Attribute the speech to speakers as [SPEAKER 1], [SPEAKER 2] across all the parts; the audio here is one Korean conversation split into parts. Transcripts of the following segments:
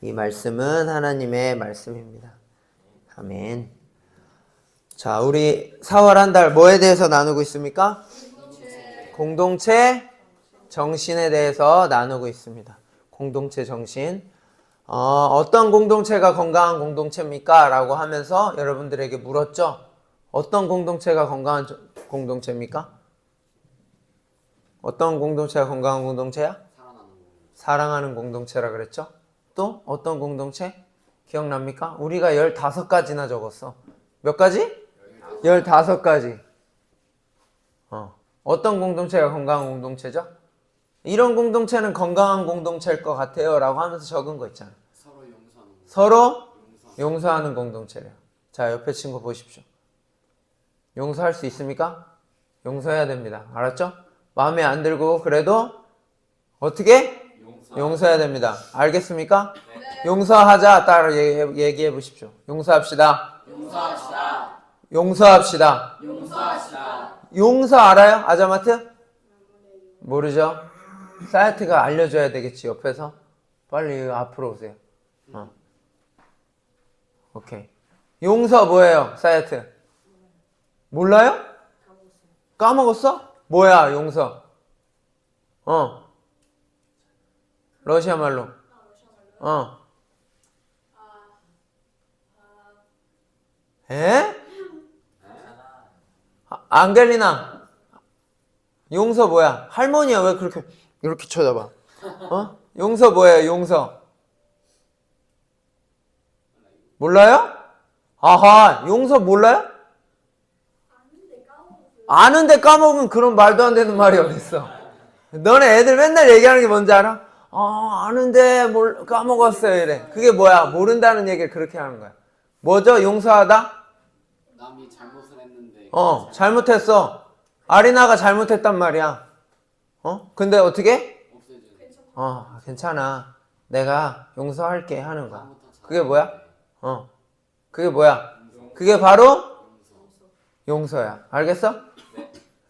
[SPEAKER 1] 이 말씀은 하나님의 말씀입니다. 아멘. 자, 우리 4월 한 달 뭐에 대해서 나누고 있습니까? 공동체 정신에 대해서 나누고 있습니다. 공동체 정신. 어떤 공동체가 건강한 공동체입니까? 라고 하면서 여러분들에게 물었죠? 어떤 공동체가 건강한 공동체입니까? 어떤 공동체가 건강한 공동체야? 사랑하는 공동체라 그랬죠? 또 어떤 공동체? 기억납니까? 우리가 15가지나 적었어. 몇 가지? 15가지. 어떤 공동체가 건강한 공동체죠? 이런 공동체는 건강한 공동체일 것 같아요 라고 하면서 적은 거 있잖아. 서로 용서하는 공동체래요. 자, 옆에 친구 보십시오. 용서할 수 있습니까? 용서해야 됩니다. 알았죠? 마음에 안 들고 그래도 어떻게? 용서해야 됩니다. 알겠습니까? 네. 용서하자. 따라 얘기해 보십시오. 용서합시다. 용서합시다. 용서합시다. 용서합시다. 용서 알아요? 아자마트? 모르죠? 사이트가 알려줘야 되겠지. 옆에서. 빨리 앞으로 오세요. 오케이. 용서 뭐예요? 사이트. 몰라요? 까먹었어? 뭐야 용서? 러시아 말로. 에? 앙겔리나. 용서 뭐야? 할머니야 왜 그렇게 이렇게 쳐다봐? 용서 뭐예요? 용서. 몰라요? 아하, 용서 몰라요? 아는데 까먹으면 그런 말도 안 되는 말이 어딨어. 너네 애들 맨날 얘기하는 게 뭔지 알아? 아는데 까먹었어요 이래. 그게 뭐야? 모른다는 얘기를 그렇게 하는 거야. 뭐죠? 용서하다?
[SPEAKER 2] 남이 잘못을 했는데
[SPEAKER 1] 잘못했어. 아리나가 잘못했단 말이야. 근데 어떻게?
[SPEAKER 2] 없애주는.
[SPEAKER 1] 괜찮아. 내가 용서할게 하는 거야. 그게 뭐야? 그게 뭐야? 그게 바로 용서야. 알겠어?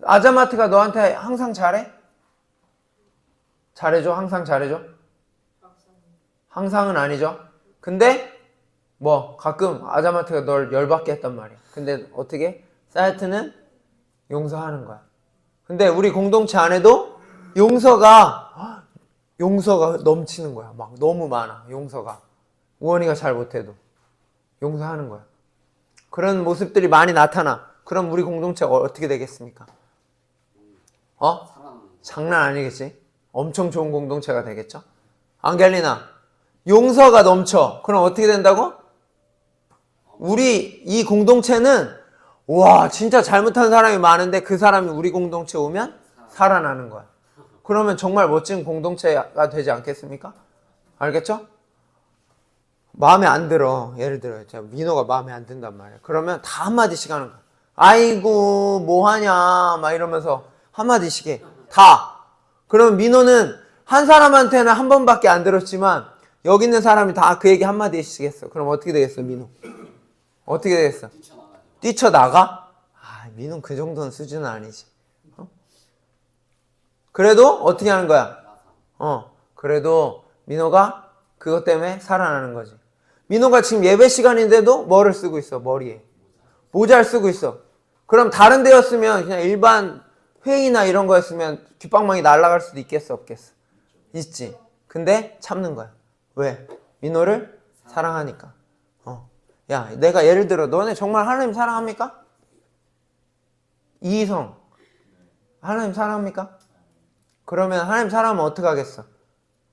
[SPEAKER 1] 아자마트가 너한테 항상 잘해? 잘해줘? 항상 잘해줘? 항상은 아니죠. 근데 뭐 가끔 아자마트가 널 열받게 했단 말이야. 근데 어떻게? 사이트는 용서하는 거야. 근데 우리 공동체 안에도 용서가 넘치는 거야. 막 너무 많아. 용서가. 우원이가 잘 못해도 용서하는 거야. 그런 모습들이 많이 나타나. 그럼 우리 공동체가 어떻게 되겠습니까? 장난 아니겠지? 엄청 좋은 공동체가 되겠죠? 앙겔리나, 용서가 넘쳐. 그럼 어떻게 된다고? 우리 이 공동체는 와 진짜 잘못한 사람이 많은데 그 사람이 우리 공동체 오면 살아나는 거야. 그러면 정말 멋진 공동체가 되지 않겠습니까? 알겠죠? 마음에 안 들어. 예를 들어 민호가 마음에 안 든단 말이야. 그러면 다 한마디씩 하는 거야. 아이고 뭐하냐 막 이러면서 한마디씩 해. 다. 그러면 민호는 한 사람한테는 한 번밖에 안 들었지만 여기 있는 사람이 다 그 얘기 한마디씩 했어. 그럼 어떻게 되겠어 민호? 어떻게 되겠어? 뛰쳐나가? 민호는 그 정도는 수준은 아니지. 그래도 어떻게 하는 거야? 그래도 민호가 그것 때문에 살아나는 거지. 민호가 지금 예배 시간인데도 뭐를 쓰고 있어? 머리에. 모자를 쓰고 있어. 그럼 다른 데였으면 그냥 일반 회의나 이런 거였으면 귓방망이 날아갈 수도 있겠어? 없겠어? 있지. 근데 참는 거야. 왜? 민호를 사랑하니까. 야, 내가 예를 들어 너네 정말 하나님 사랑합니까? 이희성 하나님 사랑합니까? 그러면 하나님 사랑하면 어떻게 하겠어?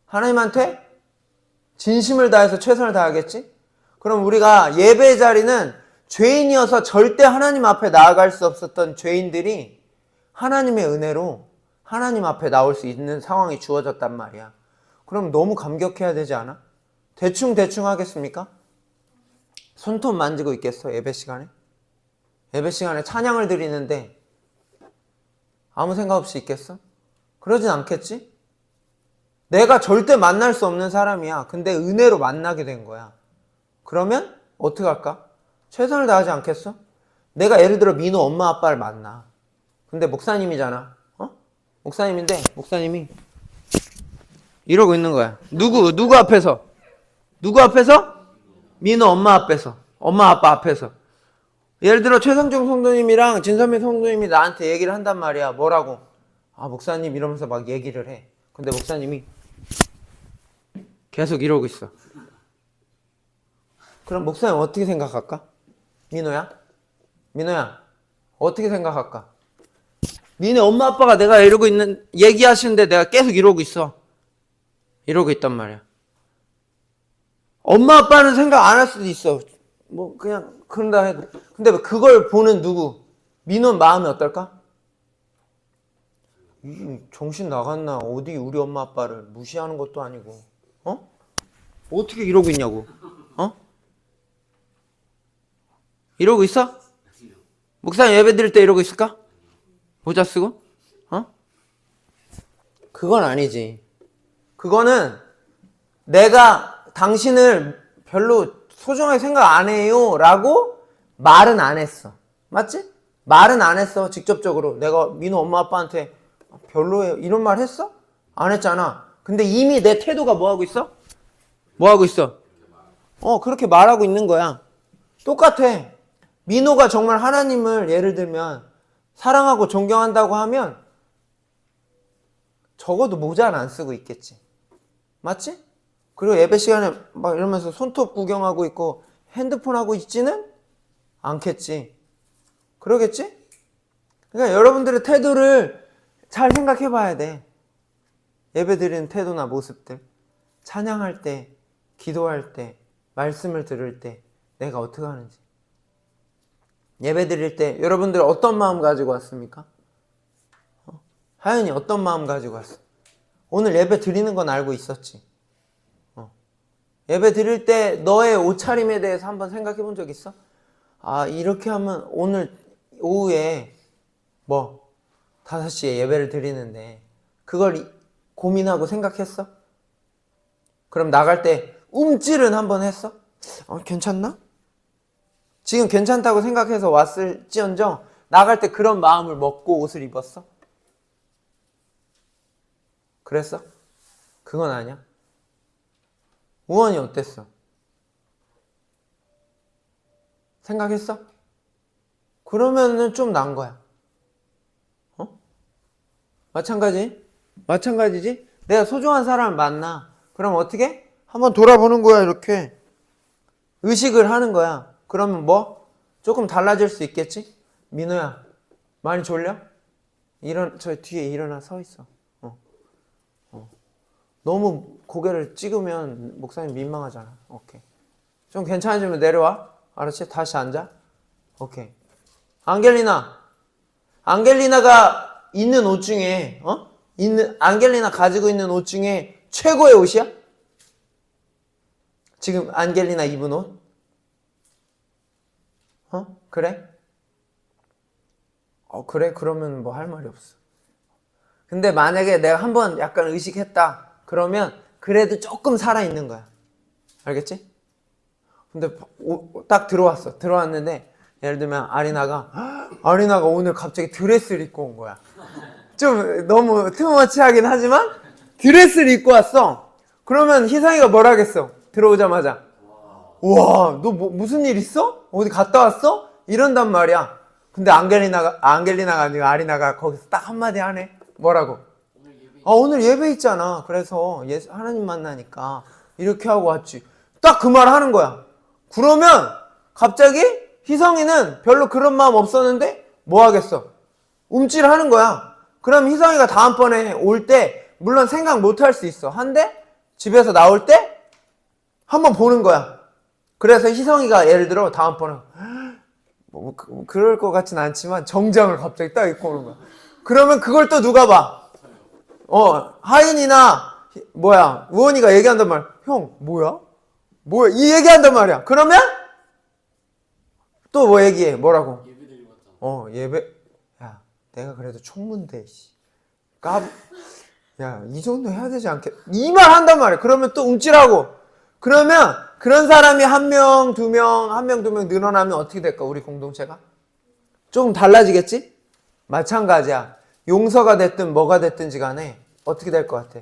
[SPEAKER 1] 하나님한테 진심을 다해서 최선을 다하겠지? 그럼 우리가 예배의 자리는 죄인이어서 절대 하나님 앞에 나아갈 수 없었던 죄인들이 하나님의 은혜로 하나님 앞에 나올 수 있는 상황이 주어졌단 말이야. 그럼 너무 감격해야 되지 않아? 대충 하겠습니까? 손톱 만지고 있겠어? 예배 시간에? 예배 시간에 찬양을 드리는데 아무 생각 없이 있겠어? 그러진 않겠지? 내가 절대 만날 수 없는 사람이야. 근데 은혜로 만나게 된 거야. 그러면 어떻게 할까? 최선을 다하지 않겠어? 내가 예를 들어 민호 엄마 아빠를 만나. 근데 목사님이잖아. 목사님인데 목사님이 이러고 있는 거야. 누구 앞에서? 누구 앞에서? 민호 엄마 앞에서. 엄마 아빠 앞에서. 예를 들어 최성중 성도님이랑 진선미 성도님이 나한테 얘기를 한단 말이야. 뭐라고? 아 목사님 이러면서 막 얘기를 해. 근데 목사님이 계속 이러고 있어. 그럼 목사님 어떻게 생각할까? 민호야? 민호야 어떻게 생각할까? 니네 엄마 아빠가 내가 이러고 있는 얘기하시는데 내가 계속 이러고 있어. 이러고 있단 말이야. 엄마 아빠는 생각 안 할 수도 있어. 뭐 그냥 그런다 해도. 근데 그걸 보는 누구? 민호 마음이 어떨까? 정신 나갔나? 어디 우리 엄마 아빠를 무시하는 것도 아니고 어떻게 이러고 있냐고. 이러고 있어? 목사님 예배 드릴 때 이러고 있을까? 모자 쓰고? 그건 아니지. 그거는 내가 당신을 별로 소중하게 생각 안 해요 라고 말은 안 했어. 맞지? 말은 안 했어. 직접적으로 내가 민호 엄마 아빠한테 별로예요 이런 말 했어? 안 했잖아. 근데 이미 내 태도가 뭐 하고 있어? 뭐 하고 있어? 그렇게 말하고 있는 거야. 똑같아. 민호가 정말 하나님을 예를 들면 사랑하고 존경한다고 하면 적어도 모자는 안 쓰고 있겠지. 맞지? 그리고 예배 시간에 막 이러면서 손톱 구경하고 있고 핸드폰 하고 있지는 않겠지. 그러겠지? 그러니까 여러분들의 태도를 잘 생각해 봐야 돼. 예배 드리는 태도나 모습들. 찬양할 때, 기도할 때, 말씀을 들을 때 내가 어떻게 하는지. 예배 드릴 때 여러분들 어떤 마음 가지고 왔습니까? 하연이 어떤 마음 가지고 왔어? 오늘 예배 드리는 건 알고 있었지. 예배 드릴 때 너의 옷차림에 대해서 한번 생각해 본 적 있어? 아 이렇게 하면 오늘 오후에 5시에 예배를 드리는데 그걸 고민하고 생각했어? 그럼 나갈 때 움찔은 한번 했어? 괜찮나? 지금 괜찮다고 생각해서 왔을지언정 나갈 때 그런 마음을 먹고 옷을 입었어? 그랬어? 그건 아니야. 우원이 어땠어? 생각했어? 그러면은 좀 난 거야. 마찬가지지? 내가 소중한 사람을 만나. 그럼 어떻게? 한번 돌아보는 거야, 이렇게. 의식을 하는 거야. 그러면 조금 달라질 수 있겠지? 민호야, 많이 졸려? 저 뒤에 일어나 서 있어. 너무 고개를 찍으면 목사님 민망하잖아. 오케이. 좀 괜찮아지면 내려와. 알았지? 다시 앉아. 오케이. 안겔리나가 있는 옷 중에, 안겔리나 가지고 있는 옷 중에 최고의 옷이야? 지금 안겔리나 입은 옷? 그래? 그래? 그러면 뭐 할 말이 없어. 근데 만약에 내가 한번 약간 의식했다. 그러면 그래도 조금 살아있는 거야. 알겠지? 근데 딱 들어왔는데 예를 들면 아리나가 오늘 갑자기 드레스를 입고 온 거야. 좀 너무 트머치하긴 하지만 드레스를 입고 왔어. 그러면 희상이가 뭐라 하겠어? 들어오자마자 우와 너 무슨 일 있어? 어디 갔다 왔어? 이런단 말이야. 근데 안겔리나가 아니고 아리나가 거기서 딱 한마디 하네. 뭐라고? 오늘 예배 있잖아. 그래서 하나님 만나니까 이렇게 하고 왔지. 딱 그 말 하는 거야. 그러면 갑자기 희성이는 별로 그런 마음 없었는데 뭐 하겠어? 움찔하는 거야. 그럼 희성이가 다음번에 올 때 물론 생각 못 할 수 있어. 한데 집에서 나올 때 한번 보는 거야. 그래서 희성이가 예를 들어 다음번에 그럴 것 같진 않지만 정장을 갑자기 딱 입고 오는 거야. 그러면 그걸 또 누가 봐? 하인이나 우원이가 얘기한단 말이야. 형 뭐야? 이 얘기한단 말이야. 그러면 또 뭐 얘기해? 뭐라고?
[SPEAKER 2] 예배 드리고 왔잖아.
[SPEAKER 1] 야 내가 그래도 총무인데 야 이 정도 해야 되지 않겠? 이 말 한단 말이야. 그러면 또 움찔하고. 그러면 그런 사람이 1명, 2명, 1명, 2명 늘어나면 어떻게 될까? 우리 공동체가? 조금 달라지겠지? 마찬가지야. 용서가 됐든 뭐가 됐든지 간에 어떻게 될 것 같아?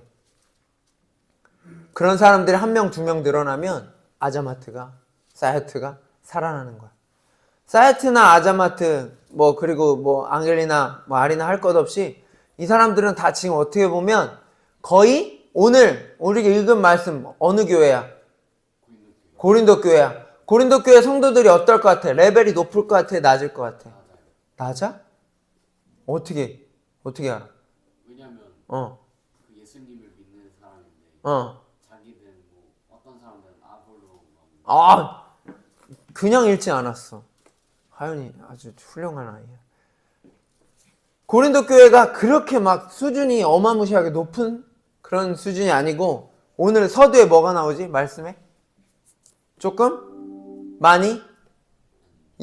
[SPEAKER 1] 그런 사람들이 1명, 2명 늘어나면 아자마트가 사야트가 살아나는 거야. 사야트나 아자마트 뭐 그리고 뭐 앙겔리나 뭐 아리나 할 것 없이 이 사람들은 다 지금 어떻게 보면 거의 오늘 우리가 읽은 말씀 어느 교회야? 고린도 교회야. 고린도 교회 성도들이 어떨 것 같아? 레벨이 높을 것 같아? 낮을 것 같아? 낮아? 어떻게 알아?
[SPEAKER 2] 왜냐면
[SPEAKER 1] 어.
[SPEAKER 2] 그 예수님을 믿는 사람인데
[SPEAKER 1] 어.
[SPEAKER 2] 자기들은 뭐 어떤 사람들은 아볼로
[SPEAKER 1] 아, 그냥 읽지 않았어. 하연이 아주 훌륭한 아이야. 고린도 교회가 그렇게 막 수준이 어마무시하게 높은 그런 수준이 아니고 오늘 서두에 뭐가 나오지? 말씀에? 조금 많이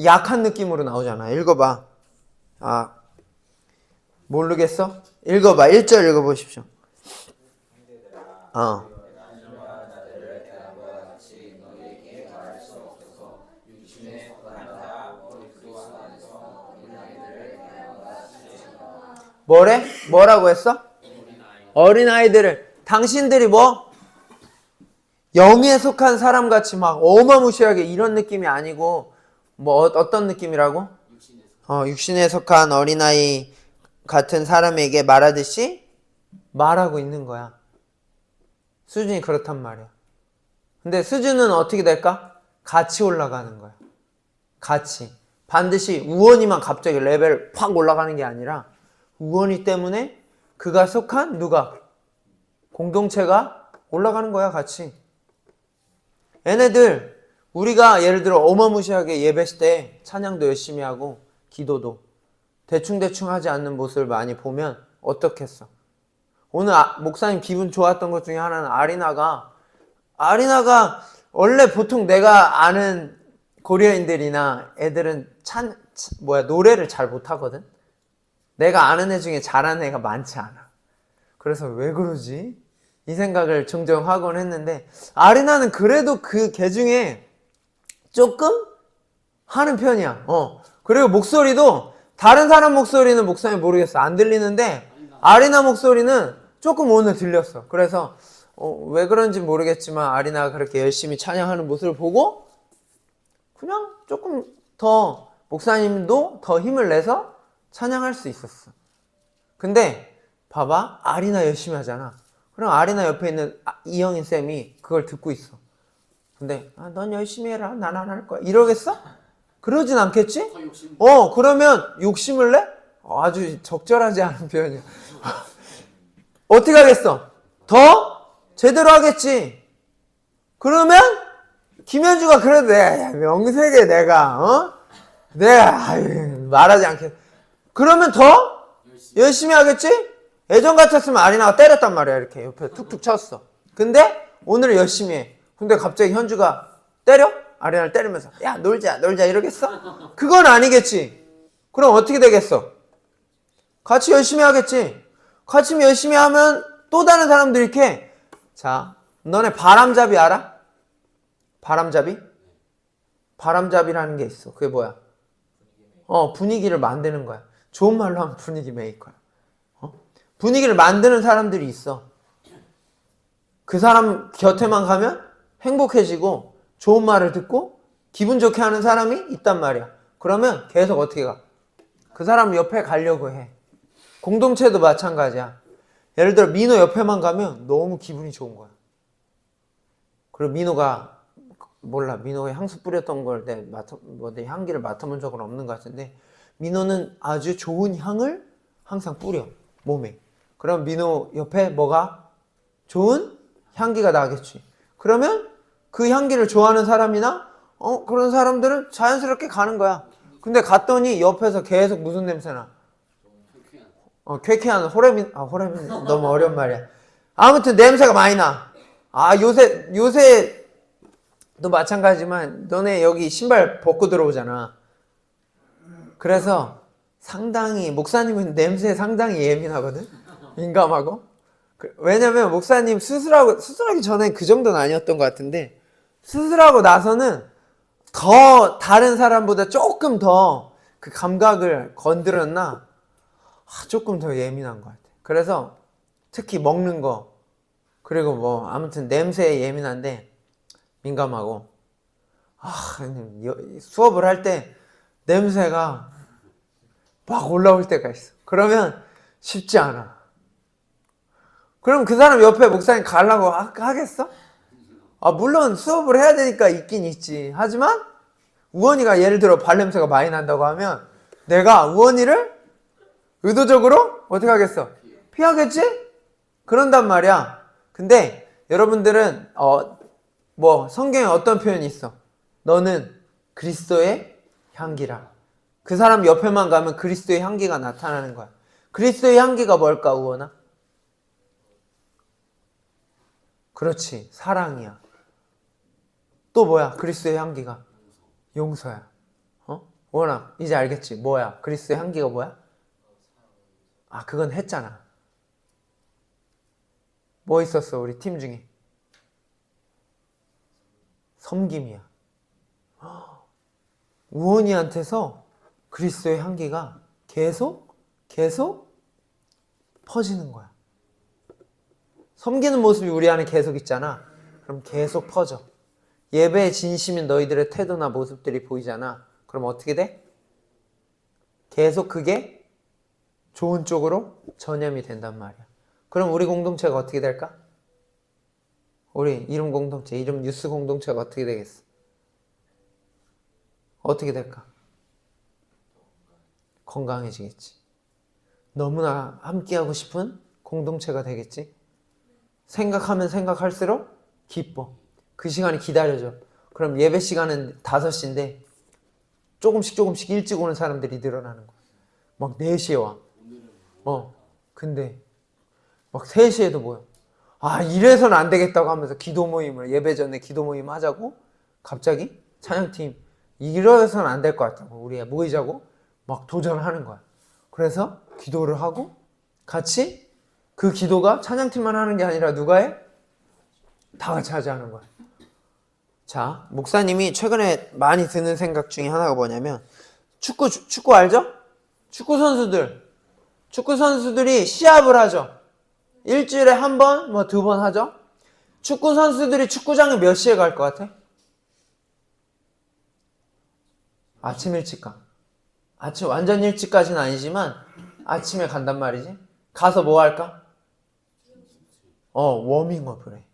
[SPEAKER 1] 약한 느낌으로 나오잖아. 읽어봐. 아, 모르겠어? 읽어봐. 1절 읽어보십시오. 뭐래? 뭐라고 했어? 어린아이들을 당신들이 뭐? 영에 속한 사람같이 막 어마무시하게 이런 느낌이 아니고 뭐 어떤 느낌이라고? 육신에 속한 어린아이 같은 사람에게 말하듯이 말하고 있는 거야. 수준이 그렇단 말이야. 근데 수준은 어떻게 될까? 같이 올라가는 거야. 같이. 반드시 우원이만 갑자기 레벨 팍 올라가는 게 아니라 우원이 때문에 그가 속한 누가? 공동체가 올라가는 거야, 같이. 얘네들 우리가 예를 들어 어마무시하게 예배 때 찬양도 열심히 하고 기도도 대충대충 하지 않는 모습을 많이 보면 어떻겠어? 오늘 목사님 기분 좋았던 것 중에 하나는 아리나가 원래 보통 내가 아는 고려인들이나 애들은 노래를 잘 못하거든? 내가 아는 애 중에 잘하는 애가 많지 않아. 그래서 왜 그러지? 이 생각을 종종 하곤 했는데 아리나는 그래도 그 개 중에 조금 하는 편이야. 그리고 목소리도 다른 사람 목소리는 목사님 모르겠어. 안 들리는데 아리나 목소리는 조금 오늘 들렸어. 그래서 왜 그런지 모르겠지만 아리나가 그렇게 열심히 찬양하는 모습을 보고 그냥 조금 더 목사님도 더 힘을 내서 찬양할 수 있었어. 근데 봐봐, 아리나 열심히 하잖아. 그럼 아리나 옆에 있는 이영인 쌤이 그걸 듣고 있어. 근데 넌 열심히 해라, 난 안 할 거야, 이러겠어? 그러진 않겠지? 그러면 욕심을 내? 아주 적절하지 않은 표현이야. 어떻게 하겠어? 더 제대로 하겠지. 그러면 김현주가 그래도 명색에 내가 말하지 않겠. 그러면 더 열심히 하겠지? 예전 같았으면 아리나가 때렸단 말이야. 이렇게 옆에 툭툭 쳤어. 근데 오늘 열심히 해. 근데 갑자기 현주가 때려? 아리나를 때리면서 야 놀자 이러겠어? 그건 아니겠지. 그럼 어떻게 되겠어? 같이 열심히 하겠지. 같이 열심히 하면 또 다른 사람들이 이렇게 자, 너네 바람잡이 알아? 바람잡이? 바람잡이라는 게 있어. 그게 뭐야? 분위기를 만드는 거야. 좋은 말로 하면 분위기 메이커야. 분위기를 만드는 사람들이 있어. 그 사람 곁에만 가면 행복해지고 좋은 말을 듣고 기분 좋게 하는 사람이 있단 말이야. 그러면 계속 어떻게 가? 그 사람 옆에 가려고 해. 공동체도 마찬가지야. 예를 들어 민호 옆에만 가면 너무 기분이 좋은 거야. 그리고 민호가 민호가 향수 뿌렸던 걸 내 향기를 맡아본 적은 없는 것 같은데 민호는 아주 좋은 향을 항상 뿌려 몸에. 그럼 민호 옆에 뭐가? 좋은 향기가 나겠지. 그러면 그 향기를 좋아하는 사람이나 그런 사람들은 자연스럽게 가는 거야. 근데 갔더니 옆에서 계속 무슨 냄새나? 쾌쾌한 호레민 너무 어려운 말이야. 아무튼 냄새가 많이 나. 요새도 마찬가지지만 너네 여기 신발 벗고 들어오잖아. 그래서 상당히 목사님은 냄새에 상당히 예민하거든. 민감하고. 왜냐면 목사님 수술하기 전에 그 정도는 아니었던 것 같은데 수술하고 나서는 더 다른 사람보다 조금 더 그 감각을 건드렸나 조금 더 예민한 것 같아. 그래서 특히 먹는 거 그리고 아무튼 냄새에 예민한데 민감하고 수업을 할 때 냄새가 막 올라올 때가 있어. 그러면 쉽지 않아. 그럼 그 사람 옆에 목사님 가려고 하겠어? 물론 수업을 해야 되니까 있긴 있지. 하지만 우원이가 예를 들어 발냄새가 많이 난다고 하면 내가 우원이를 의도적으로 어떻게 하겠어? 피하겠지? 그런단 말이야. 근데 여러분들은 성경에 어떤 표현이 있어? 너는 그리스도의 향기라. 그 사람 옆에만 가면 그리스도의 향기가 나타나는 거야. 그리스도의 향기가 뭘까, 우원아? 그렇지, 사랑이야. 또 뭐야? 그리스도의 향기가 용서야. 우원아, 이제 알겠지? 뭐야? 그리스도의 향기가 뭐야? 그건 했잖아. 뭐 있었어, 우리 팀 중에? 섬김이야. 우원이한테서 그리스도의 향기가 계속 퍼지는 거야. 섬기는 모습이 우리 안에 계속 있잖아. 그럼 계속 퍼져. 예배의 진심인 너희들의 태도나 모습들이 보이잖아. 그럼 어떻게 돼? 계속 그게 좋은 쪽으로 전염이 된단 말이야. 그럼 우리 공동체가 어떻게 될까? 우리 이름 공동체, 이름 뉴스 공동체가 어떻게 되겠어? 어떻게 될까? 건강해지겠지. 너무나 함께하고 싶은 공동체가 되겠지. 생각하면 생각할수록 기뻐. 그 시간이 기다려져. 그럼 예배 시간은 5시인데 조금씩 일찍 오는 사람들이 늘어나는 거야. 막 4시에 와. 근데 막 3시에도 모여. 이래서는 안 되겠다고 하면서 기도 모임을, 예배 전에 기도 모임 하자고 갑자기 찬양팀 이래서는 안 될 것 같다고 우리 모이자고 막 도전하는 거야. 그래서 기도를 하고 같이 그 기도가 찬양팀만 하는 게 아니라 누가 해? 다 같이 하자는 거야. 자, 목사님이 최근에 많이 드는 생각 중에 하나가 뭐냐면 축구 알죠? 축구 선수들이 시합을 하죠. 일주일에 한 번, 2번 하죠. 축구 선수들이 축구장에 몇 시에 갈 것 같아? 아침 일찍 가. 아침 완전 일찍까지는 아니지만 아침에 간단 말이지. 가서 뭐 할까? 워밍업을 해.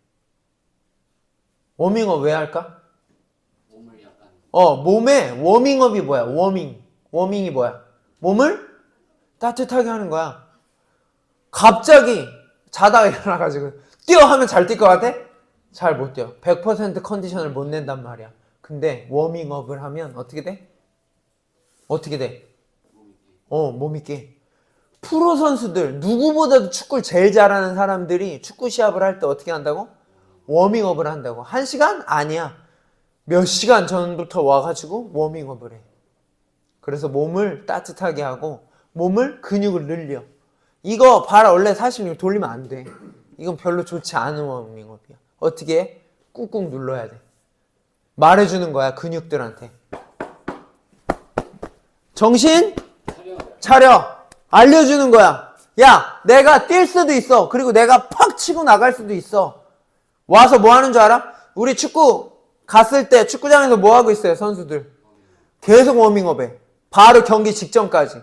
[SPEAKER 1] 워밍업 왜 할까? 몸에 워밍업이 뭐야? 워밍이 뭐야? 몸을 따뜻하게 하는 거야. 갑자기 자다가 일어나가지고 뛰어 하면 잘 뛸 것 같아? 잘 못 뛰어. 100% 컨디션을 못 낸단 말이야. 근데 워밍업을 하면 어떻게 돼? 몸이 깨. 프로 선수들, 누구보다도 축구를 제일 잘하는 사람들이 축구 시합을 할 때 어떻게 한다고? 워밍업을 한다고. 1시간? 아니야. 몇 시간 전부터 와가지고 워밍업을 해. 그래서 몸을 따뜻하게 하고 몸을 근육을 늘려. 이거 봐라. 원래 사실 이거 돌리면 안 돼. 이건 별로 좋지 않은 워밍업이야. 어떻게 해? 꾹꾹 눌러야 돼. 말해주는 거야, 근육들한테. 정신 차려. 알려주는 거야. 야, 내가 뛸 수도 있어. 그리고 내가 팍 치고 나갈 수도 있어. 와서 뭐 하는 줄 알아? 우리 축구 갔을 때 축구장에서 뭐 하고 있어요, 선수들? 계속 워밍업해. 바로 경기 직전까지.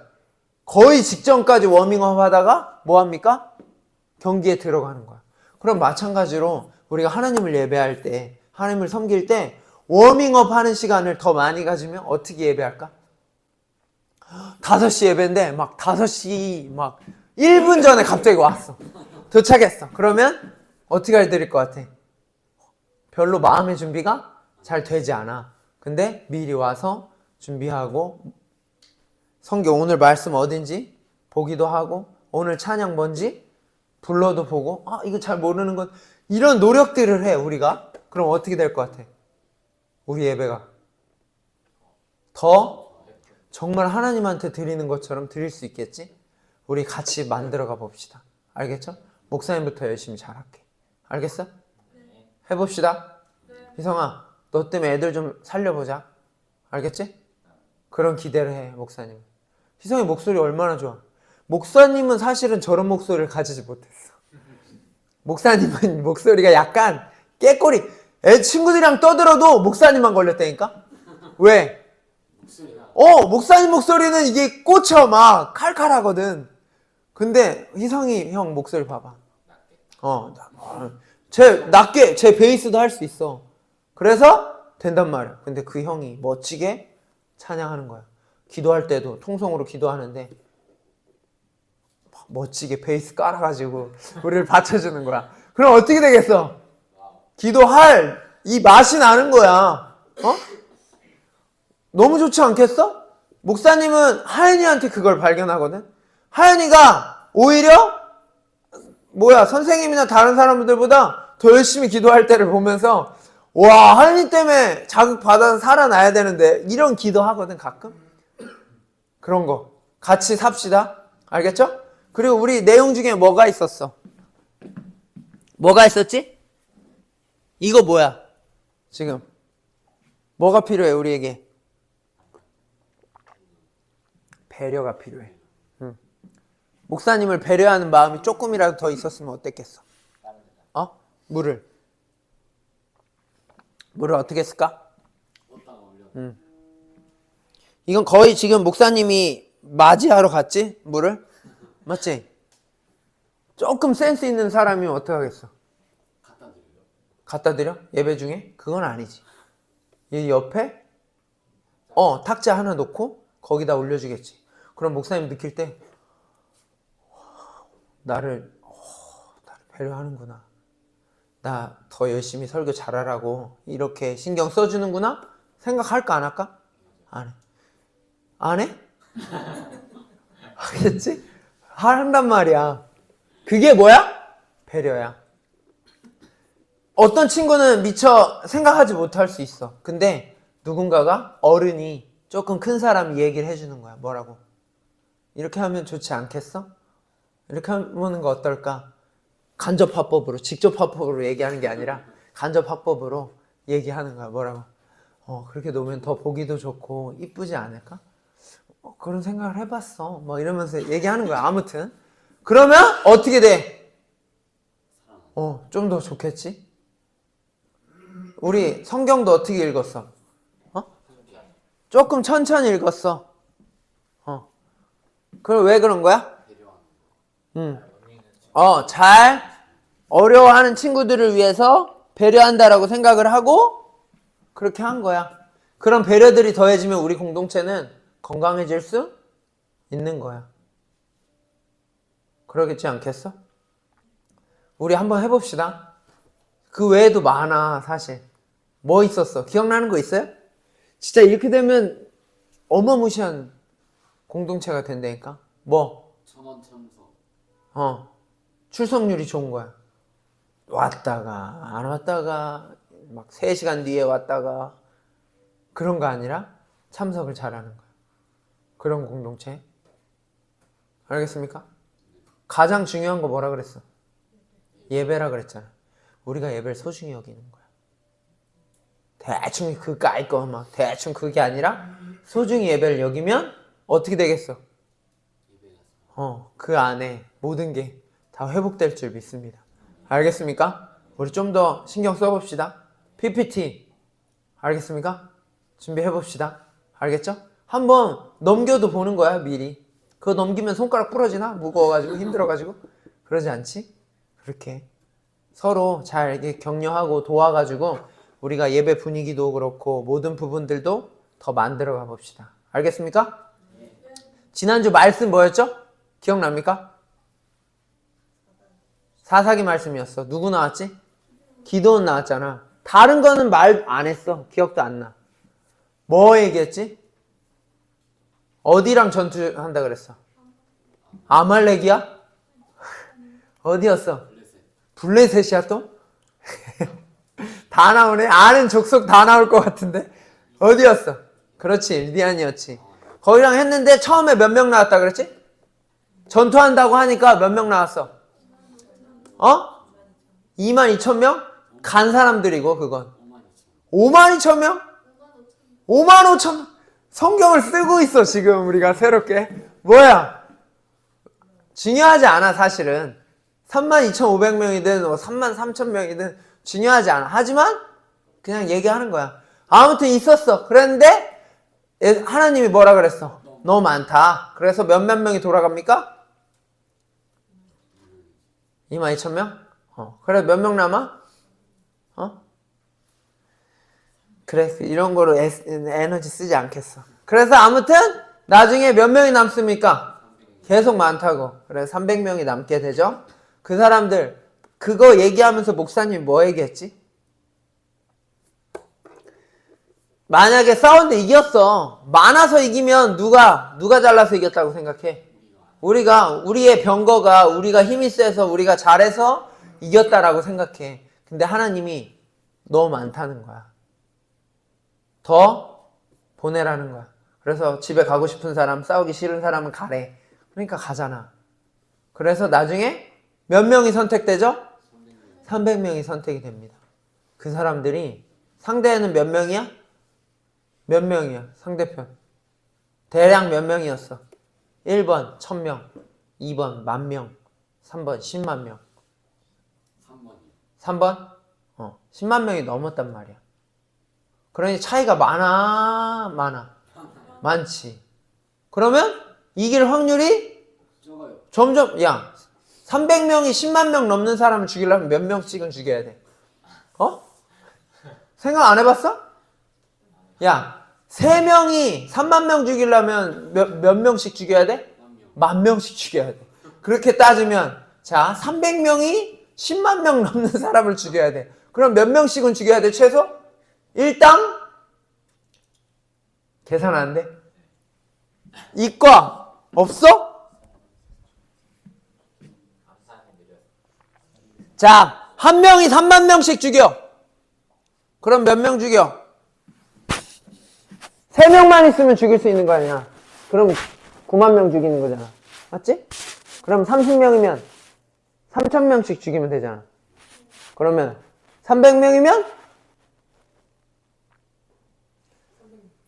[SPEAKER 1] 거의 직전까지 워밍업 하다가 뭐 합니까? 경기에 들어가는 거야. 그럼 마찬가지로 우리가 하나님을 예배할 때, 하나님을 섬길 때 워밍업 하는 시간을 더 많이 가지면 어떻게 예배할까? 5시 예배인데 막 5시 1분 전에 갑자기 왔어. 도착했어. 그러면 어떻게 해드릴 것 같아? 별로 마음의 준비가 잘 되지 않아. 근데 미리 와서 준비하고 성경 오늘 말씀 어딘지 보기도 하고 오늘 찬양 뭔지 불러도 보고 이거 잘 모르는 건 이런 노력들을 해 우리가. 그럼 어떻게 될 것 같아? 우리 예배가 더 정말 하나님한테 드리는 것처럼 드릴 수 있겠지? 우리 같이 만들어가 봅시다. 알겠죠? 목사님부터 열심히 잘할게. 알겠어? 네. 해봅시다. 네. 희성아, 너 때문에 애들 좀 살려보자. 알겠지? 그런 기대를 해, 목사님. 희성이 목소리 얼마나 좋아. 목사님은 사실은 저런 목소리를 가지지 못했어. 목사님은 목소리가 약간 깨꼬리, 애 친구들이랑 떠들어도 목사님만 걸렸다니까? 왜?
[SPEAKER 2] 목소리가
[SPEAKER 1] 목사님 목소리는 이게 꽂혀 막 칼칼하거든. 근데 희성이 형 목소리 봐봐. 낮게 제 베이스도 할 수 있어. 그래서 된단 말이야. 근데 그 형이 멋지게 찬양하는 거야. 기도할 때도 통성으로 기도하는데 멋지게 베이스 깔아가지고 우리를 받쳐주는 거야. 그럼 어떻게 되겠어? 기도할 이 맛이 나는 거야. 너무 좋지 않겠어? 목사님은 하연이한테 그걸 발견하거든. 하연이가 오히려 선생님이나 다른 사람들보다 더 열심히 기도할 때를 보면서 와, 하연이 때문에 자극받아서 살아나야 되는데 이런 기도하거든 가끔. 그런 거 같이 삽시다. 알겠죠? 그리고 우리 내용 중에 뭐가 있었어? 뭐가 있었지? 이거 뭐야? 지금 뭐가 필요해 우리에게? 배려가 필요해. 목사님을 배려하는 마음이 조금이라도 더 있었으면 어땠겠어? 물을 어떻게 했을까? 이건 거의 지금 목사님이 맞이하러 갔지? 물을? 맞지? 조금 센스 있는 사람이면 어떻게 하겠어? 갖다 드려? 예배 중에? 그건 아니지. 이 옆에 탁자 하나 놓고 거기다 올려주겠지. 그럼 목사님 느낄 때 나를 배려하는구나. 나 더 열심히 설교 잘하라고 이렇게 신경 써주는구나? 생각할까 안 할까? 안 해. 안 해? 하겠지? 한단 말이야. 그게 뭐야? 배려야. 어떤 친구는 미처 생각하지 못할 수 있어. 근데 누군가가 어른이 조금 큰 사람이 얘기를 해주는 거야. 뭐라고? 이렇게 하면 좋지 않겠어? 이렇게 하는 거 어떨까? 간접화법으로, 직접화법으로 얘기하는 게 아니라 간접화법으로 얘기하는 거야. 뭐라고? 그렇게 놓으면 더 보기도 좋고 이쁘지 않을까? 그런 생각을 해봤어. 이러면서 얘기하는 거야. 아무튼 그러면 어떻게 돼? 좀 더 좋겠지? 우리 성경도 어떻게 읽었어? 조금 천천히 읽었어. 그럼 왜 그런 거야? 잘 어려워하는 친구들을 위해서 배려한다라고 생각을 하고 그렇게 한 거야. 그런 배려들이 더해지면 우리 공동체는 건강해질 수 있는 거야. 그러겠지 않겠어? 우리 한번 해봅시다. 그 외에도 많아 사실. 뭐 있었어? 기억나는 거 있어요? 진짜 이렇게 되면 어마무시한 공동체가 된다니까.
[SPEAKER 2] 천원 참석.
[SPEAKER 1] 출석률이 좋은 거야. 왔다가 안 왔다가 막 3시간 뒤에 왔다가 그런 거 아니라 참석을 잘하는 거야. 그런 공동체. 알겠습니까? 가장 중요한 거 뭐라 그랬어? 예배라 그랬잖아. 우리가 예배를 소중히 여기는 거야. 대충 그 까이거 막 대충 그게 아니라 소중히 예배를 여기면 어떻게 되겠어? 그 안에 모든 게 다 회복될 줄 믿습니다. 알겠습니까? 우리 좀 더 신경 써봅시다. PPT 알겠습니까? 준비해봅시다. 알겠죠? 한번 넘겨도 보는 거야 미리. 그거 넘기면 손가락 부러지나? 무거워가지고 힘들어가지고 그러지 않지? 그렇게 서로 잘 이렇게 격려하고 도와가지고 우리가 예배 분위기도 그렇고 모든 부분들도 더 만들어가 봅시다. 알겠습니까? 지난주 말씀 뭐였죠? 기억납니까? 사사기 말씀이었어. 누구 나왔지? 기도원 나왔잖아. 다른 거는 말 안 했어. 기억도 안 나. 뭐 얘기했지? 어디랑 전투한다 그랬어? 아말렉이야? 어디였어? 블레셋이야 또? 다 나오네. 아는 족속 다 나올 것 같은데. 어디였어? 그렇지. 미디안이었지. 거기랑 했는데 처음에 몇 명 나왔다 그랬지? 전투한다고 하니까 몇 명 나왔어? 22,000명? 간 사람들이고 그건 52,000명? 55,000명? 성경을 쓰고 있어 지금 우리가 새롭게. 뭐야? 중요하지 않아 사실은. 32,500명이든 33,000명이든 중요하지 않아. 하지만 그냥 얘기하는 거야. 아무튼 있었어. 그랬는데 하나님이 뭐라 그랬어? 너무 많다. 그래서 몇몇 명이 돌아갑니까? 22,000명? 그래 몇 명 남아? 그래 이런 거로 에너지 쓰지 않겠어. 그래서 아무튼 나중에 몇 명이 남습니까? 계속 많다고. 그래 300명이 남게 되죠. 그 사람들 그거 얘기하면서 목사님이 뭐 얘기했지? 만약에 싸웠는데 이겼어. 많아서 이기면 누가 잘나서 이겼다고 생각해? 우리의 병거가 우리가 힘이 세서 우리가 잘해서 이겼다라고 생각해. 근데 하나님이 너무 많다는 거야. 더 보내라는 거야. 그래서 집에 가고 싶은 사람, 싸우기 싫은 사람은 가래. 그러니까 가잖아. 그래서 나중에 몇 명이 선택되죠? 300명이 선택이 됩니다. 그 사람들이 상대는 몇 명이야? 몇 명이야? 상대편. 대략 몇 명이었어? 1번 1000명, 2번 10,000명, 3번 10만 명. 3번? 10만 명이 넘었단 말이야. 그러니 차이가 많지. 그러면 이길 확률이
[SPEAKER 2] 적어요.
[SPEAKER 1] 점점 300명이 10만 명 넘는 사람을 죽이려면 몇 명씩은 죽여야 돼? 생각 안 해봤어? 3명이 3만 명 죽이려면 몇 명씩 죽여야 돼? 10,000명씩 죽여야 돼. 그렇게 따지면 300명이 10만 명 넘는 사람을 죽여야 돼. 그럼 몇 명씩은 죽여야 돼 최소? 일당? 계산 안 돼? 이과 없어? 한 명이 3만 명씩 죽여. 그럼 몇 명 죽여? 3명만 있으면 죽일 수 있는 거 아니야. 그럼 9만 명 죽이는 거잖아. 맞지? 그럼 30명이면 3,000명씩 죽이면 되잖아. 그러면 300명이면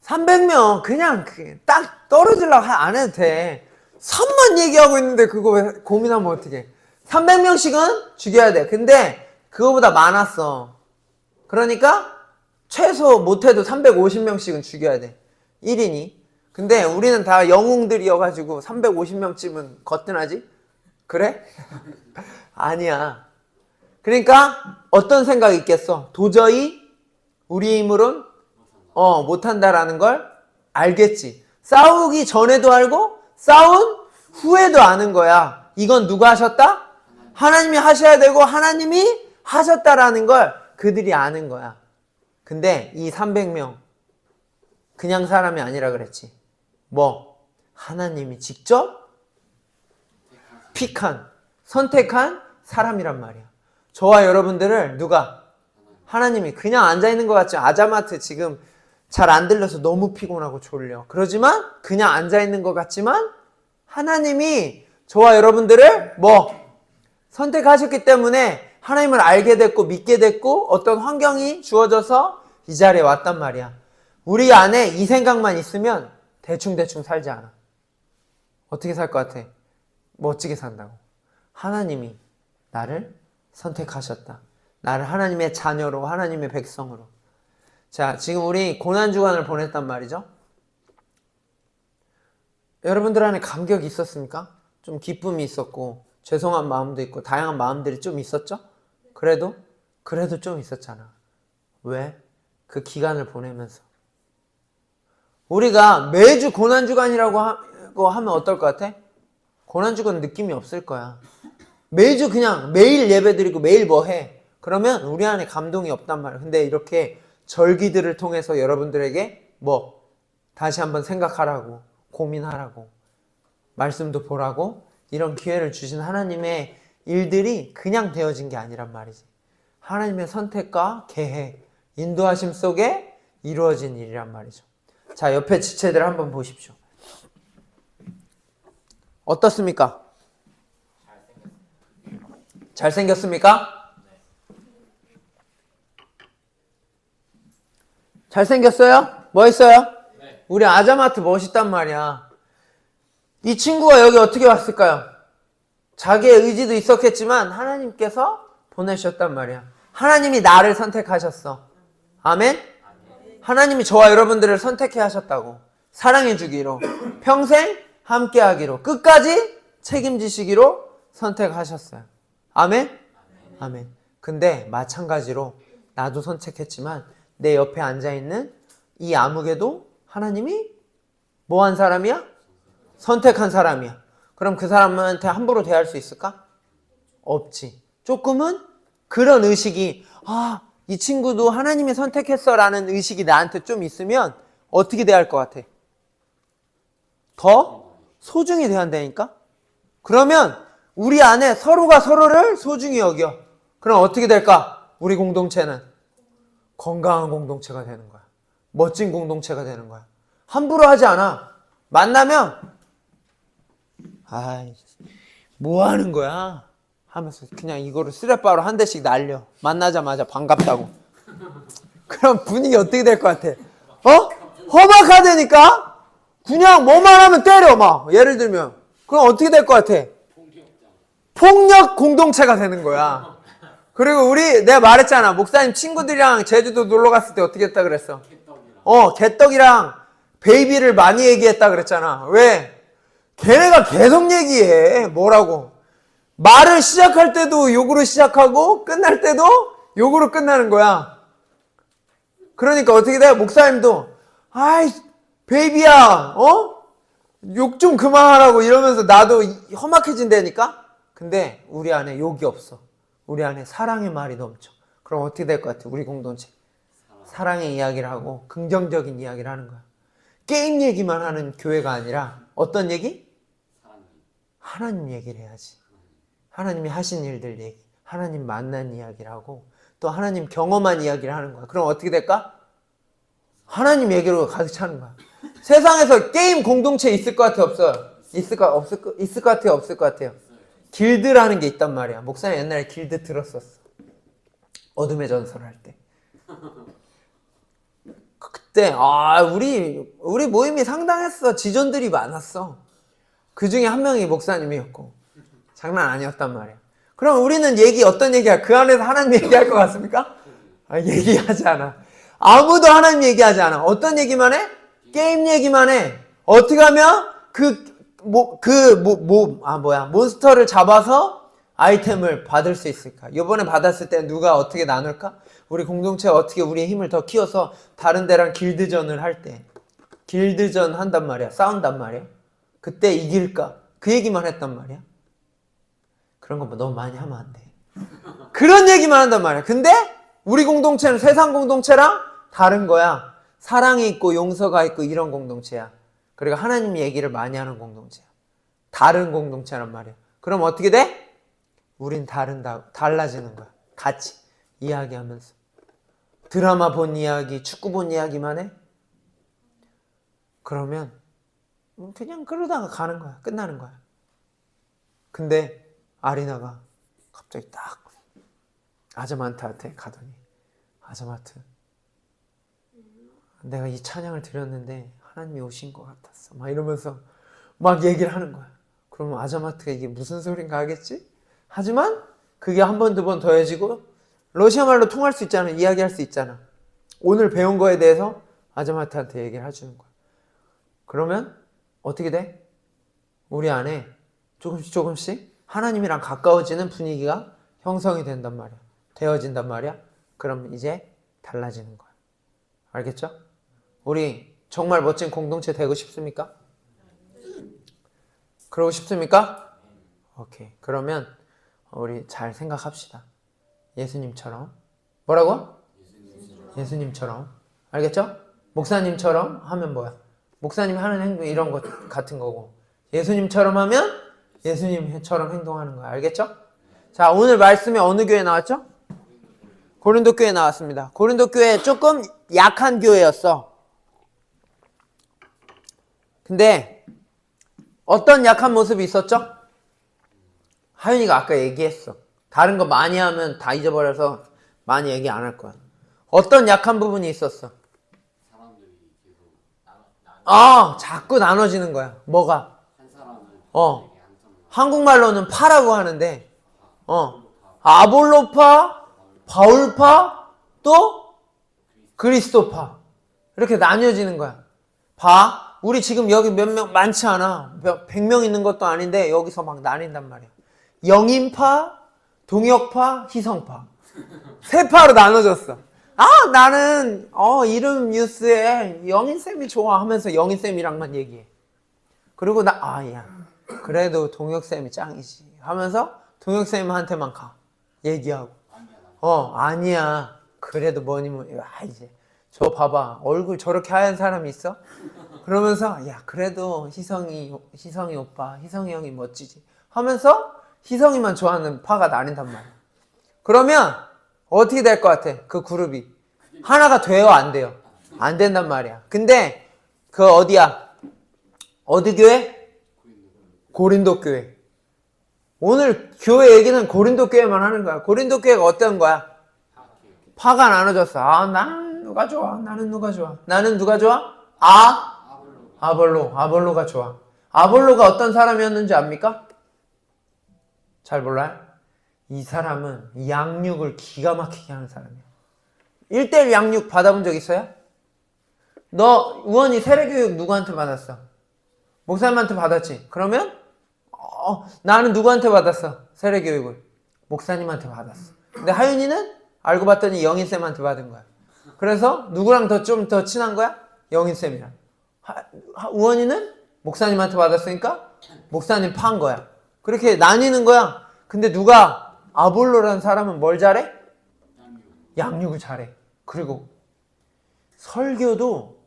[SPEAKER 1] 300명 그냥 딱 떨어지려고 안 해도 돼. 3만 얘기하고 있는데 그거 왜 고민하면 어떡해. 300명씩은 죽여야 돼. 근데 그거보다 많았어. 그러니까 최소 못해도 350명씩은 죽여야 돼. 1인이. 근데 우리는 다 영웅들이어가지고 350명쯤은 거뜬하지? 그래? 아니야. 그러니까 어떤 생각이 있겠어? 도저히 우리 힘으론 못한다라는 걸 알겠지. 싸우기 전에도 알고 싸운 후에도 아는 거야. 이건 누가 하셨다? 하나님이 하셔야 되고 하나님이 하셨다라는 걸 그들이 아는 거야. 근데 이 300명 그냥 사람이 아니라 그랬지. 하나님이 직접 선택한 사람이란 말이야. 저와 여러분들을 누가? 하나님이 그냥 앉아있는 것 같죠? 아자마트 지금 잘 안 들려서 너무 피곤하고 졸려. 그러지만 그냥 앉아있는 것 같지만 하나님이 저와 여러분들을 선택하셨기 때문에 하나님을 알게 됐고 믿게 됐고 어떤 환경이 주어져서 이 자리에 왔단 말이야. 우리 안에 이 생각만 있으면 대충 살지 않아. 어떻게 살 것 같아? 멋지게 산다고. 하나님이 나를 선택하셨다. 나를 하나님의 자녀로, 하나님의 백성으로. 지금 우리 고난주간을 보냈단 말이죠. 여러분들 안에 감격이 있었습니까? 좀 기쁨이 있었고 죄송한 마음도 있고 다양한 마음들이 좀 있었죠? 그래도 좀 있었잖아. 왜? 그 기간을 보내면서. 우리가 매주 고난주간이라고 하면 어떨 것 같아? 고난주간 느낌이 없을 거야. 매주 그냥 매일 예배드리고 매일 해? 그러면 우리 안에 감동이 없단 말이야. 근데 이렇게 절기들을 통해서 여러분들에게 다시 한번 생각하라고, 고민하라고, 말씀도 보라고 이런 기회를 주신 하나님의 일들이 그냥 되어진 게 아니란 말이지. 하나님의 선택과 계획, 인도하심 속에 이루어진 일이란 말이죠. 옆에 지체들 한번 보십시오. 어떻습니까? 잘생겼습니까? 잘생겼어요? 멋있어요?
[SPEAKER 2] 네.
[SPEAKER 1] 우리 아자마트 멋있단 말이야. 이 친구가 여기 어떻게 왔을까요? 자기의 의지도 있었겠지만 하나님께서 보내셨단 말이야. 하나님이 나를 선택하셨어. 아멘? 하나님이 저와 여러분들을 선택해 하셨다고. 사랑해 주기로. 평생 함께 하기로. 끝까지 책임지시기로 선택하셨어요. 아멘? 아멘. 근데 마찬가지로 나도 선택했지만 내 옆에 앉아있는 이 아무개도 하나님이 뭐 한 사람이야? 선택한 사람이야. 그럼 그 사람한테 함부로 대할 수 있을까? 없지. 조금은 그런 의식이 이 친구도 하나님이 선택했어 라는 의식이 나한테 좀 있으면 어떻게 대할 것 같아? 더 소중히 대한다니까? 그러면 우리 안에 서로가 서로를 소중히 여겨. 그럼 어떻게 될까? 우리 공동체는 건강한 공동체가 되는 거야. 멋진 공동체가 되는 거야. 함부로 하지 않아. 만나면 뭐 하는 거야? 하면서 그냥 이거를 쓰레빠로 한 대씩 날려. 만나자마자 반갑다고. 그럼 분위기 어떻게 될 것 같아? 험악하다니까? 그냥 뭐만 하면 때려 막. 예를 들면 그럼 어떻게 될 것 같아? 폭력 공동체가 되는 거야. 그리고 내가 말했잖아. 목사님 친구들이랑 제주도 놀러 갔을 때 어떻게 했다 그랬어? 개떡이랑 베이비를 많이 얘기했다 그랬잖아. 왜? 걔네가 계속 얘기해. 뭐라고? 말을 시작할 때도 욕으로 시작하고 끝날 때도 욕으로 끝나는 거야. 그러니까 어떻게 돼? 목사님도 베이비야 욕 좀 그만하라고 이러면서 나도 험악해진다니까? 근데 우리 안에 욕이 없어. 우리 안에 사랑의 말이 넘쳐. 그럼 어떻게 될 것 같아? 우리 공동체 사랑의 이야기를 하고 긍정적인 이야기를 하는 거야. 게임 얘기만 하는 교회가 아니라 어떤 얘기? 하나님 얘기를 해야지. 하나님이 하신 일들 얘기, 하나님 만난 이야기를 하고 또 하나님 경험한 이야기를 하는 거야. 그럼 어떻게 될까? 하나님 얘기로 가득 차는 거야. 세상에서 게임 공동체 있을 것 같아? 없어요? 있을 것 같아요? 없을 것 같아요? 길드라는 게 있단 말이야. 목사님 옛날에 길드 들었었어. 어둠의 전설 할 때. 그때 우리 모임이 상당했어. 지존들이 많았어. 그 중에 한 명이 목사님이었고 장난 아니었단 말이야. 그럼 우리는 어떤 얘기야? 그 안에서 하나님 얘기할 것 같습니까? 얘기하지 않아. 아무도 하나님 얘기하지 않아. 어떤 얘기만 해? 게임 얘기만 해. 어떻게 하면 몬스터를 잡아서 아이템을 받을 수 있을까? 이번에 받았을 때 누가 어떻게 나눌까? 우리 공동체가 어떻게 우리의 힘을 더 키워서 다른 데랑 길드전을 할 때 길드전 한단 말이야. 싸운단 말이야. 그때 이길까? 그 얘기만 했단 말이야. 그런 거 너무 많이 하면 안 돼. 그런 얘기만 한단 말이야. 근데 우리 공동체는 세상 공동체랑 다른 거야. 사랑이 있고 용서가 있고 이런 공동체야. 그리고 하나님 얘기를 많이 하는 공동체야. 다른 공동체란 말이야. 그럼 어떻게 돼? 우린 달라지는 거야. 같이 이야기하면서. 드라마 본 이야기, 축구 본 이야기만 해? 그러면 그냥 그러다가 가는 거야. 끝나는 거야. 근데 아리나가 갑자기 딱 아자마트한테 가더니 아자마트 내가 이 찬양을 드렸는데 하나님이 오신 것 같았어. 막 이러면서 막 얘기를 하는 거야. 그러면 아자마트가 이게 무슨 소린가 하겠지? 하지만 그게 한 번, 두 번 더해지고 러시아 말로 통할 수 있잖아. 이야기할 수 있잖아. 오늘 배운 거에 대해서 아자마트한테 얘기를 해주는 거야. 그러면 어떻게 돼? 우리 안에 조금씩 하나님이랑 가까워지는 분위기가 형성이 된단 말이야. 되어진단 말이야. 그럼 이제 달라지는 거야. 알겠죠? 우리 정말 멋진 공동체 되고 싶습니까? 그러고 싶습니까? 오케이. 그러면 우리 잘 생각합시다. 예수님처럼. 뭐라고? 예수님처럼. 알겠죠? 목사님처럼 하면 뭐야? 목사님이 하는 행동 이런 것 같은 거고 예수님처럼 하면 예수님처럼 행동하는 거야. 알겠죠? 자, 오늘 말씀이 어느 교회 나왔죠? 고린도 교회 나왔습니다. 고린도 교회 조금 약한 교회였어. 근데 어떤 약한 모습이 있었죠? 하윤이가 아까 얘기했어. 다른 거 많이 하면 다 잊어버려서 많이 얘기 안 할 거야. 어떤 약한 부분이 있었어?
[SPEAKER 2] 사람들이 계속
[SPEAKER 1] 자꾸 나눠지는 거야. 뭐가?
[SPEAKER 2] 한 사람은
[SPEAKER 1] 한국말로는 파라고 하는데 아볼로파, 바울파, 또 그리스도파. 이렇게 나뉘어지는 거야. 봐. 우리 지금 여기 몇 명 많지 않아. 100명 있는 것도 아닌데 여기서 막 나뉜단 말이야. 영인파, 동역파, 희성파. 세 파로 나눠졌어. 아, 나는 이름 뉴스에 영인쌤이 좋아 하면서 영인쌤이랑만 얘기해. 그리고 야, 그래도 동혁쌤이 짱이지 하면서 동혁쌤한테만 가. 얘기하고. 아니야. 그래도 뭐니 이제 저 봐봐. 얼굴 저렇게 하얀 사람이 있어? 그러면서 야, 그래도 희성이 오빠, 희성이 형이 멋지지 하면서 희성이만 좋아하는 파가 나뉜단 말이야. 그러면 어떻게 될 것 같아? 그 그룹이 하나가 돼요, 안 돼요? 안 된단 말이야. 근데 그 어디야? 어디 교회? 고린도 교회. 오늘 교회 얘기는 고린도 교회만 하는 거야. 고린도 교회가 어떤 거야? 파가 나눠졌어. 나는 누가 좋아? 나는 누가 좋아? 나는 누가 좋아? 아볼로가 좋아. 아볼로가 어떤 사람이었는지 압니까? 잘 몰라요? 이 사람은 양육을 기가 막히게 하는 사람이야. 1:1 양육 받아본 적 있어요? 너 우원이 세례교육 누구한테 받았어? 목사님한테 받았지? 그러면 나는 누구한테 받았어? 세례교육을 목사님한테 받았어. 근데 하윤이는 알고 봤더니 영인쌤한테 받은 거야. 그래서 누구랑 좀 더 친한 거야? 영인쌤이랑. 우원이는 목사님한테 받았으니까 목사님 파인 거야. 그렇게 나뉘는 거야. 근데 누가 아볼로라는 사람은 뭘 잘해? 양육을 잘해. 그리고 설교도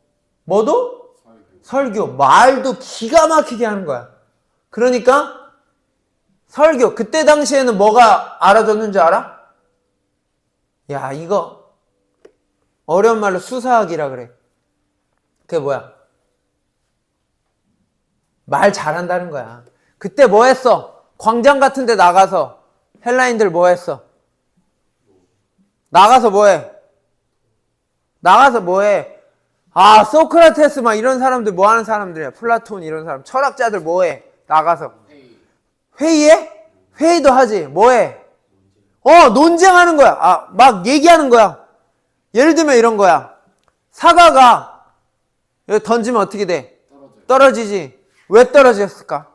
[SPEAKER 1] 뭐도? 설교. 말도 기가 막히게 하는 거야. 그러니까 설교. 그때 당시에는 뭐가 알아졌는지 알아? 야, 이거 어려운 말로 수사학이라 그래. 그게 뭐야? 말 잘한다는 거야. 그때 뭐 했어? 광장 같은 데 나가서 헬라인들 뭐 했어? 나가서 뭐 해? 소크라테스 막 이런 사람들 뭐 하는 사람들이야? 플라톤 이런 사람. 철학자들 뭐 해? 나가서. 회의해? 회의도 하지. 뭐 해? 논쟁하는 거야. 막 얘기하는 거야. 예를 들면 이런 거야. 사과가 여기 던지면 어떻게 돼? 떨어지지. 왜 떨어졌을까?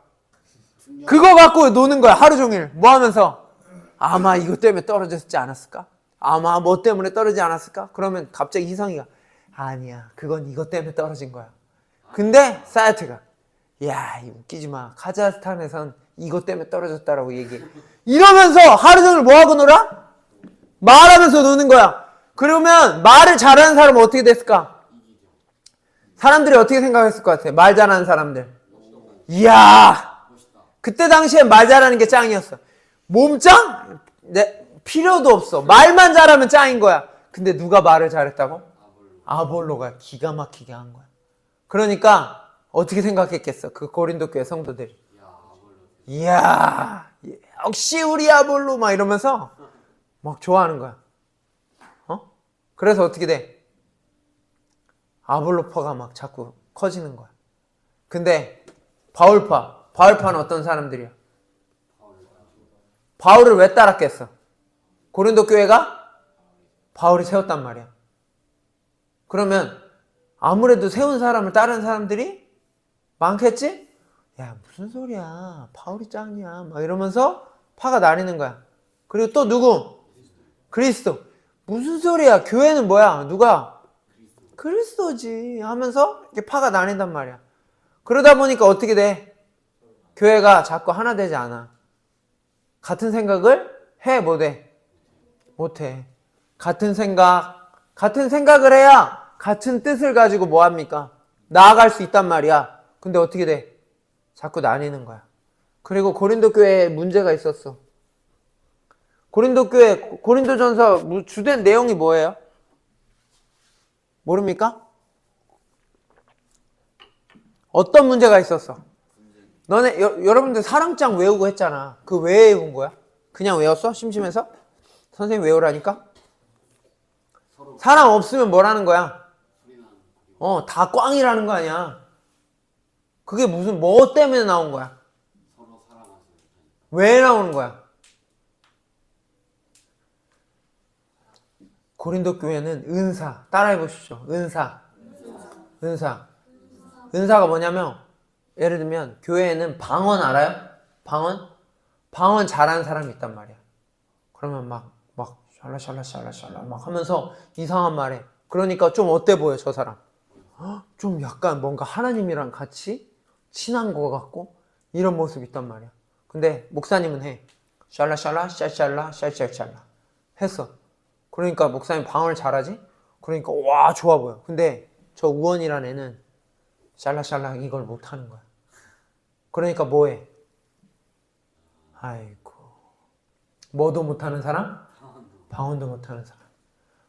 [SPEAKER 1] 그거 갖고 노는 거야. 하루 종일. 뭐 하면서? 아마 이것 때문에 떨어졌지 않았을까? 아마 뭐 때문에 떨어지지 않았을까? 그러면 갑자기 희성이가 아니야. 그건 이것 때문에 떨어진 거야. 근데 사야트가 야, 웃기지 마. 카자흐스탄에선 이것 때문에 떨어졌다라고 얘기해. 이러면서 하루 종일 뭐 하고 놀아? 말하면서 노는 거야. 그러면 말을 잘하는 사람은 어떻게 됐을까? 사람들이 어떻게 생각했을 것 같아? 말 잘하는 사람들. 이야, 그때 당시에 말 잘하는 게 짱이었어. 몸짱? 필요도 없어. 말만 잘하면 짱인 거야. 근데 누가 말을 잘했다고? 아볼로가 기가 막히게 한 거야. 그러니까 어떻게 생각했겠어? 그 고린도 교회 성도들이. 이야, 역시 우리 아볼로 막 이러면서 막 좋아하는 거야. 그래서 어떻게 돼? 아볼로파가 막 자꾸 커지는 거야. 근데 바울파는 어떤 사람들이야? 바울을 왜 따랐겠어? 고린도 교회가 바울이 세웠단 말이야. 그러면 아무래도 세운 사람을 따르는 사람들이 많겠지? 야, 무슨 소리야. 바울이 짱이야. 막 이러면서 파가 나뉘는 거야. 그리고 또 누구? 그리스도. 무슨 소리야. 교회는 뭐야? 누가? 그리스도지 하면서 이렇게 파가 나뉜단 말이야. 그러다 보니까 어떻게 돼? 교회가 자꾸 하나 되지 않아. 같은 생각을 해? 못해? 못해. 같은 생각을 해야 같은 뜻을 가지고 뭐 합니까? 나아갈 수 있단 말이야. 근데 어떻게 돼? 자꾸 나뉘는 거야. 그리고 고린도 교회에 문제가 있었어. 고린도 교회, 고린도전서 주된 내용이 뭐예요? 모릅니까? 어떤 문제가 있었어? 여러분들 사랑장 외우고 했잖아. 그 왜 외운 거야? 그냥 외웠어? 심심해서? 선생님 외우라니까? 사랑 없으면 뭐라는 거야? 다 꽝이라는 거 아니야. 그게 무슨 뭐 때문에 나온 거야? 왜 나오는 거야? 고린도 교회는 은사. 따라해 보십시오. 은사. 은사가 뭐냐면 예를 들면 교회에는 방언 알아요? 방언 잘하는 사람이 있단 말이야. 그러면 막 샬라샬라 막 하면서 이상한 말해. 그러니까 좀 어때 보여 저 사람? 좀 약간 뭔가 하나님이랑 같이 친한 것 같고 이런 모습이 있단 말이야. 근데 목사님은 해. 샬라샬라 샬샬라 했어. 그러니까 목사님 방언을 잘하지? 그러니까 와 좋아 보여. 근데 저 우원이란 애는 샬라샬라 이걸 못하는 거야. 그러니까 뭐해? 아이고 뭐도 못하는 사람? 방언도 못하는 사람.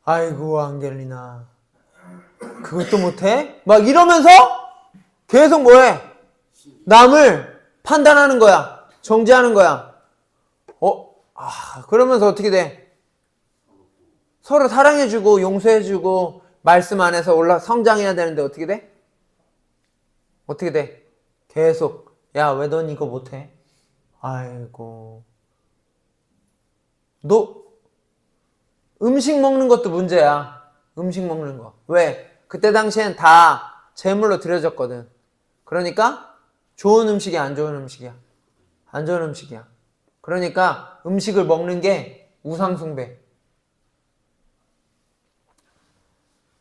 [SPEAKER 1] 아이고 안겔리나 그것도 못해? 막 이러면서 계속 뭐해? 남을 판단하는 거야. 정죄하는 거야. 그러면서 어떻게 돼? 서로 사랑해주고 용서해주고 말씀 안에서 성장해야 되는데 어떻게 돼? 어떻게 돼? 계속 야 왜 넌 이거 못해? 아이고 너 음식 먹는 것도 문제야. 음식 먹는 거. 왜? 그때 당시엔 다 제물로 드려졌거든. 그러니까 좋은 음식이 안 좋은 음식이야. 안 좋은 음식이야. 그러니까 음식을 먹는 게 우상숭배.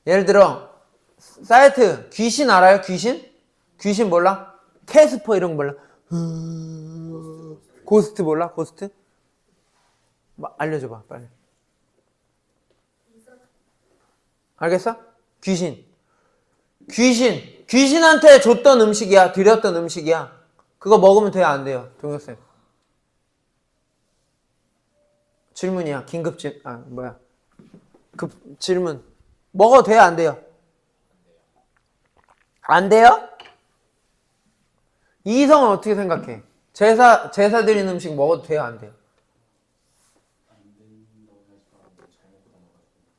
[SPEAKER 1] 예를 들어 사이트 귀신 알아요? 귀신 몰라? 캐스퍼 이런 거 몰라? 고스트 몰라? 고스트? 알려줘봐 빨리. 알겠어? 귀신한테 줬던 음식이야. 드렸던 음식이야. 그거 먹으면 돼요? 안 돼요? 동혁쌤 질문이야. 긴급 질문. 먹어도 돼요? 안 돼요? 안 돼요? 이성은 어떻게 생각해? 제사 드린 음식 먹어도 돼요? 안 돼요?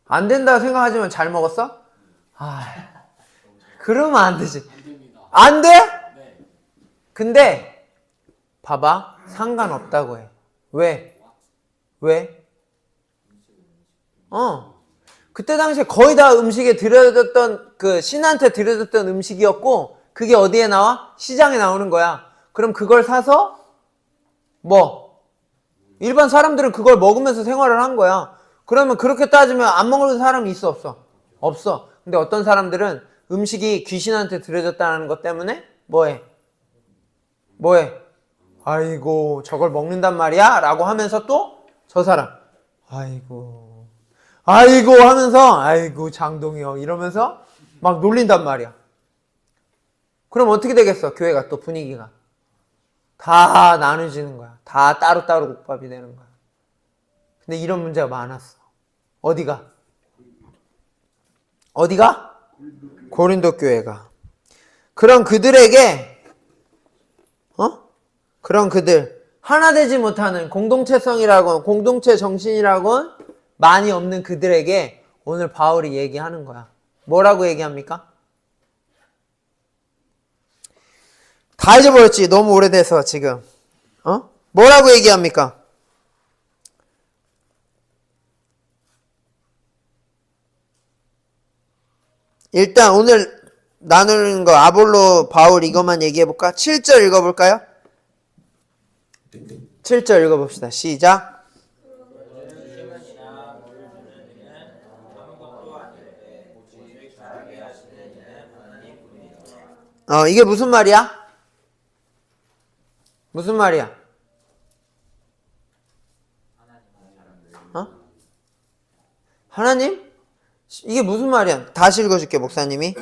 [SPEAKER 1] 안 된다고 생각하지만 잘 먹었어? 그러면 안 되지. 안 돼?
[SPEAKER 2] 네.
[SPEAKER 1] 근데 봐봐. 상관없다고 해. 왜? 그때 당시에 거의 다 음식에 드려졌던 그 신한테 드려졌던 음식이었고 그게 어디에 나와? 시장에 나오는 거야. 그럼 그걸 사서 일반 사람들은 그걸 먹으면서 생활을 한 거야. 그러면 그렇게 따지면 안 먹는 사람이 있어 없어? 없어. 근데 어떤 사람들은 음식이 귀신한테 드려졌다는 것 때문에 뭐해? 아이고 저걸 먹는단 말이야? 라고 하면서 또 저 사람 아이고 하면서 아이고 장동이 형 이러면서 막 놀린단 말이야. 그럼 어떻게 되겠어? 교회가 또 분위기가 다 나눠지는 거야. 다 따로따로 국밥이 되는 거야. 근데 이런 문제가 많았어. 어디가? 고린도 교회가. 그런 그들에게 그런 그들 하나 되지 못하는 공동체성이라고 공동체 정신이라고 많이 없는 그들에게 오늘 바울이 얘기하는 거야. 뭐라고 얘기합니까? 다 잊어버렸지. 너무 오래돼서 지금. 뭐라고 얘기합니까? 일단 오늘 나누는 거 아볼로 바울 이것만 얘기해볼까? 7절 읽어볼까요? 7절 읽어봅시다. 시작. 이게 무슨 말이야? 무슨 말이야? 하나님? 이게 무슨 말이야? 다시 읽어줄게 목사님이.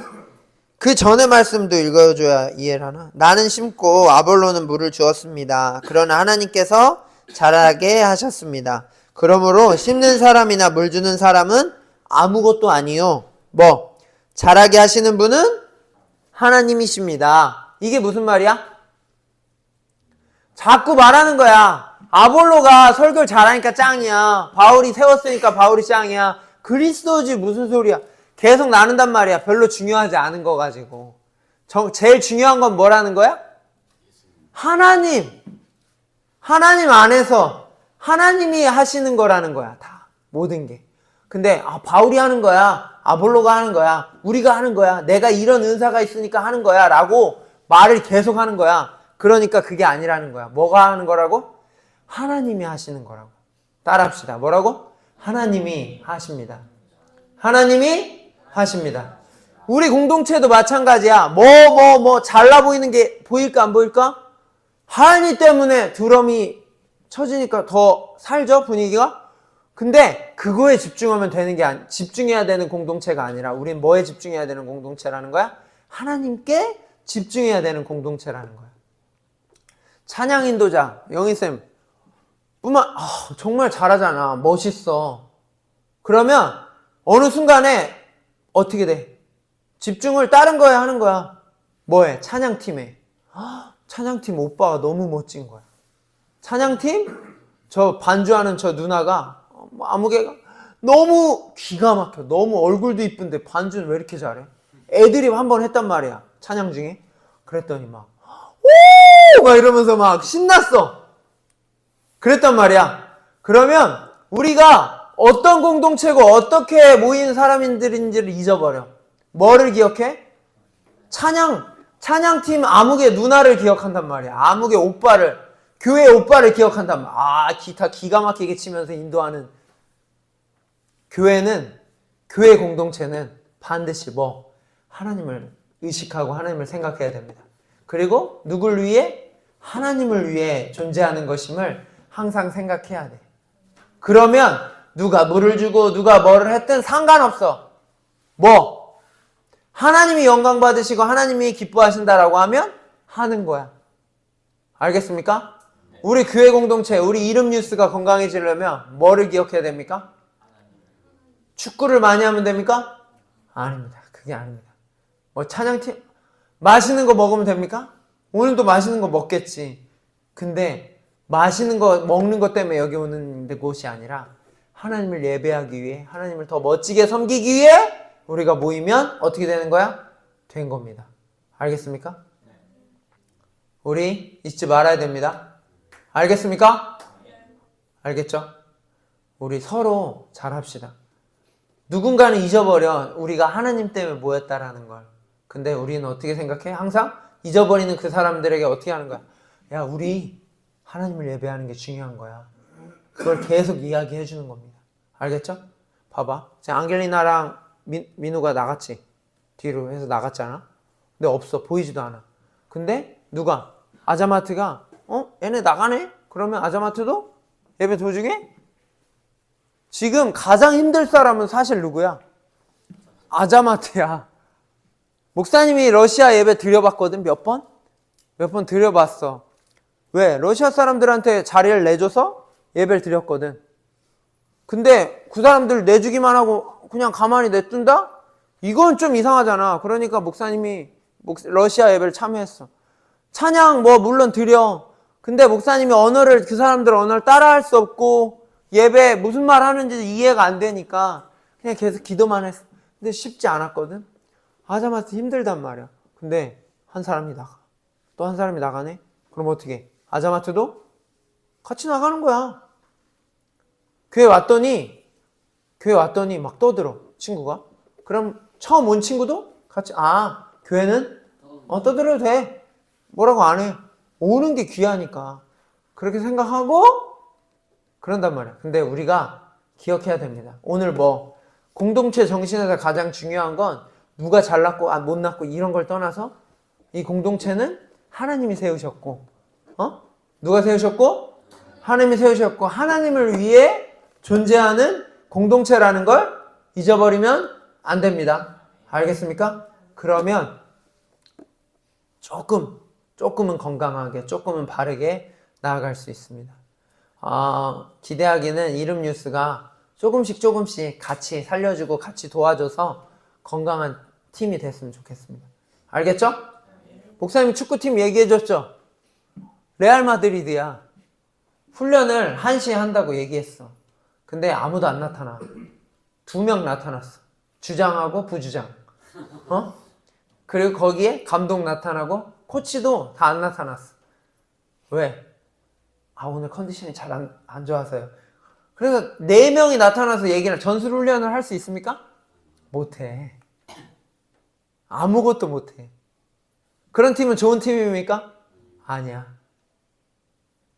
[SPEAKER 1] 그 전의 말씀도 읽어줘야 이해를 하나? 나는 심고 아볼로는 물을 주었습니다. 그러나 하나님께서 자라게 하셨습니다. 그러므로 심는 사람이나 물 주는 사람은 아무것도 아니요. 자라게 하시는 분은 하나님이십니다. 이게 무슨 말이야? 자꾸 말하는 거야. 아볼로가 설교를 잘하니까 짱이야. 바울이 세웠으니까 바울이 짱이야. 그리스도지 무슨 소리야. 계속 나눈단 말이야. 별로 중요하지 않은 거 가지고. 제일 중요한 건 뭐라는 거야? 하나님 안에서 하나님이 하시는 거라는 거야. 다 모든 게. 근데 바울이 하는 거야, 아볼로가 하는 거야, 우리가 하는 거야, 내가 이런 은사가 있으니까 하는 거야 라고 말을 계속 하는 거야. 그러니까 그게 아니라는 거야. 뭐가 하는 거라고? 하나님이 하시는 거라고. 따라합시다. 뭐라고? 하나님이 하십니다. 하나님이 하십니다. 우리 공동체도 마찬가지야. 잘나 보이는 게 보일까 안 보일까? 하나님 때문에 드럼이 쳐지니까 더 살죠, 분위기가? 근데 그거에 집중하면 되는 게 집중해야 되는 공동체가 아니라 우린 뭐에 집중해야 되는 공동체라는 거야? 하나님께 집중해야 되는 공동체라는 거야. 찬양 인도자 영희쌤 정말 잘하잖아. 멋있어. 그러면 어느 순간에 어떻게 돼? 집중을 다른 거에 하는 거야. 뭐해? 찬양팀에. 찬양팀 오빠가 너무 멋진 거야. 찬양팀? 저 반주하는 저 누나가 아무개가 너무 기가 막혀. 너무 얼굴도 이쁜데 반주는 왜 이렇게 잘해? 애드립 한 번 했단 말이야. 찬양 중에. 그랬더니 막 이러면서 막 신났어. 그랬단 말이야. 그러면 우리가 어떤 공동체고 어떻게 모인 사람들인지를 잊어버려. 뭐를 기억해? 찬양팀 아무개 누나를 기억한단 말이야. 아무개 오빠를, 교회 오빠를 기억한단 말이야. 기타 기가 막히게 치면서 인도하는. 교회 공동체는 반드시 하나님을 의식하고 하나님을 생각해야 됩니다. 그리고 누굴 위해? 하나님을 위해 존재하는 것임을 항상 생각해야 돼. 그러면 누가 물을 주고 누가 뭐를 했든 상관없어. 하나님이 영광 받으시고 하나님이 기뻐하신다라고 하면 하는 거야. 알겠습니까? 우리 교회 공동체, 우리 이름 뉴스가 건강해지려면 뭐를 기억해야 됩니까? 축구를 많이 하면 됩니까? 아닙니다. 그게 아닙니다. 찬양팀 맛있는 거 먹으면 됩니까? 오늘도 맛있는 거 먹겠지. 근데 맛있는 거 먹는 것 때문에 여기 오는 곳이 아니라 하나님을 예배하기 위해, 하나님을 더 멋지게 섬기기 위해 우리가 모이면 어떻게 되는 거야? 된 겁니다. 알겠습니까? 우리 잊지 말아야 됩니다. 알겠습니까? 알겠죠? 우리 서로 잘합시다. 누군가는 잊어버려. 우리가 하나님 때문에 모였다라는 걸. 근데 우리는 어떻게 생각해? 항상 잊어버리는 그 사람들에게 어떻게 하는 거야? 야, 우리 하나님을 예배하는 게 중요한 거야. 그걸 계속 이야기해 주는 겁니다. 알겠죠? 봐봐. 지금 앙겔리나랑 민우가 나갔지. 뒤로 해서 나갔잖아. 근데 없어. 보이지도 않아. 근데 누가? 아자마트가 얘네 나가네? 그러면 아자마트도 예배 도중에? 지금 가장 힘들 사람은 사실 누구야? 아자마트야. 목사님이 러시아 예배 드려봤거든. 몇 번? 몇 번 드려봤어. 왜? 러시아 사람들한테 자리를 내줘서 예배를 드렸거든. 근데 그 사람들 내주기만 하고 그냥 가만히 냅둔다? 이건 좀 이상하잖아. 그러니까 목사님이 러시아 예배를 참여했어. 찬양 물론 드려. 근데 목사님이 그 사람들 언어를 따라할 수 없고 예배 무슨 말 하는지 이해가 안 되니까 그냥 계속 기도만 했어. 근데 쉽지 않았거든. 아자마트 힘들단 말이야. 근데 한 사람이 나가. 또 한 사람이 나가네? 그럼 어떻게 해? 아자마트도 같이 나가는 거야. 교회 왔더니 막 떠들어. 친구가. 그럼 처음 온 친구도 같이 교회는 떠들어도 돼. 뭐라고 안 해. 오는 게 귀하니까. 그렇게 생각하고 그런단 말이야. 근데 우리가 기억해야 됩니다. 오늘 공동체 정신에서 가장 중요한 건 누가 잘났고 못났고 이런 걸 떠나서 이 공동체는 하나님이 세우셨고 누가 세우셨고? 하나님이 세우셨고 하나님을 위해 존재하는 공동체라는 걸 잊어버리면 안 됩니다. 알겠습니까? 그러면 조금은 건강하게, 조금은 바르게 나아갈 수 있습니다. 기대하기는 이름 뉴스가 조금씩 같이 살려주고 같이 도와줘서 건강한 팀이 됐으면 좋겠습니다. 알겠죠? 목사님이 축구팀 얘기해줬죠? 레알 마드리드야. 훈련을 1시에 한다고 얘기했어. 근데 아무도 안 나타나. 2명 나타났어. 주장하고 부주장. 그리고 거기에 감독 나타나고 코치도 다 안 나타났어. 왜? 오늘 컨디션이 잘 안 좋아서요. 그래서 4명이 나타나서 얘기를 전술훈련을 할 수 있습니까? 못해. 아무것도 못해. 그런 팀은 좋은 팀입니까? 아니야.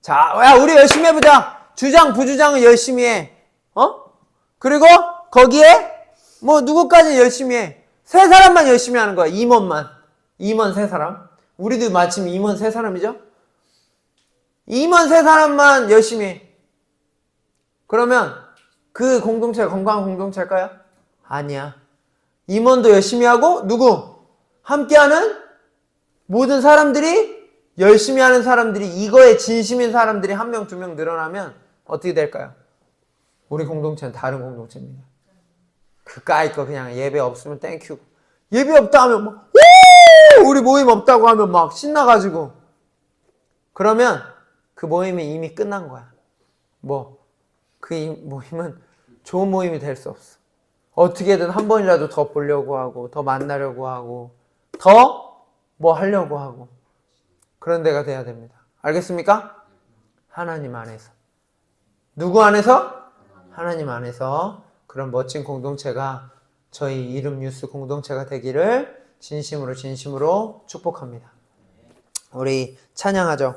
[SPEAKER 1] 자, 야, 우리 열심히 해보자. 주장, 부주장은 열심히 해. 그리고 거기에 뭐 누구까지 열심히 해. 3사람만 열심히 하는 거야. 임원만. 임원 3사람. 우리도 마침 임원 3사람이죠? 임원 3사람만 열심히 해. 그러면 그 공동체가 건강한 공동체일까요? 아니야. 임원도 열심히 하고 누구? 함께하는 모든 사람들이 열심히 하는 사람들이 이거에 진심인 사람들이 1명, 2명 늘어나면 어떻게 될까요? 우리 공동체는 다른 공동체입니다. 그까이 거 그냥 예배 없으면 땡큐. 예배 없다 하면 막 우리 모임 없다고 하면 막 신나가지고 그러면 그 모임이 이미 끝난 거야. 그 모임은 좋은 모임이 될 수 없어. 어떻게든 한 번이라도 더 보려고 하고 더 만나려고 하고 더 뭐 하려고 하고 그런 데가 돼야 됩니다. 알겠습니까? 하나님 안에서. 누구 안에서? 하나님 안에서 그런 멋진 공동체가 저희 이름 뉴스 공동체가 되기를 진심으로 축복합니다. 우리 찬양하죠.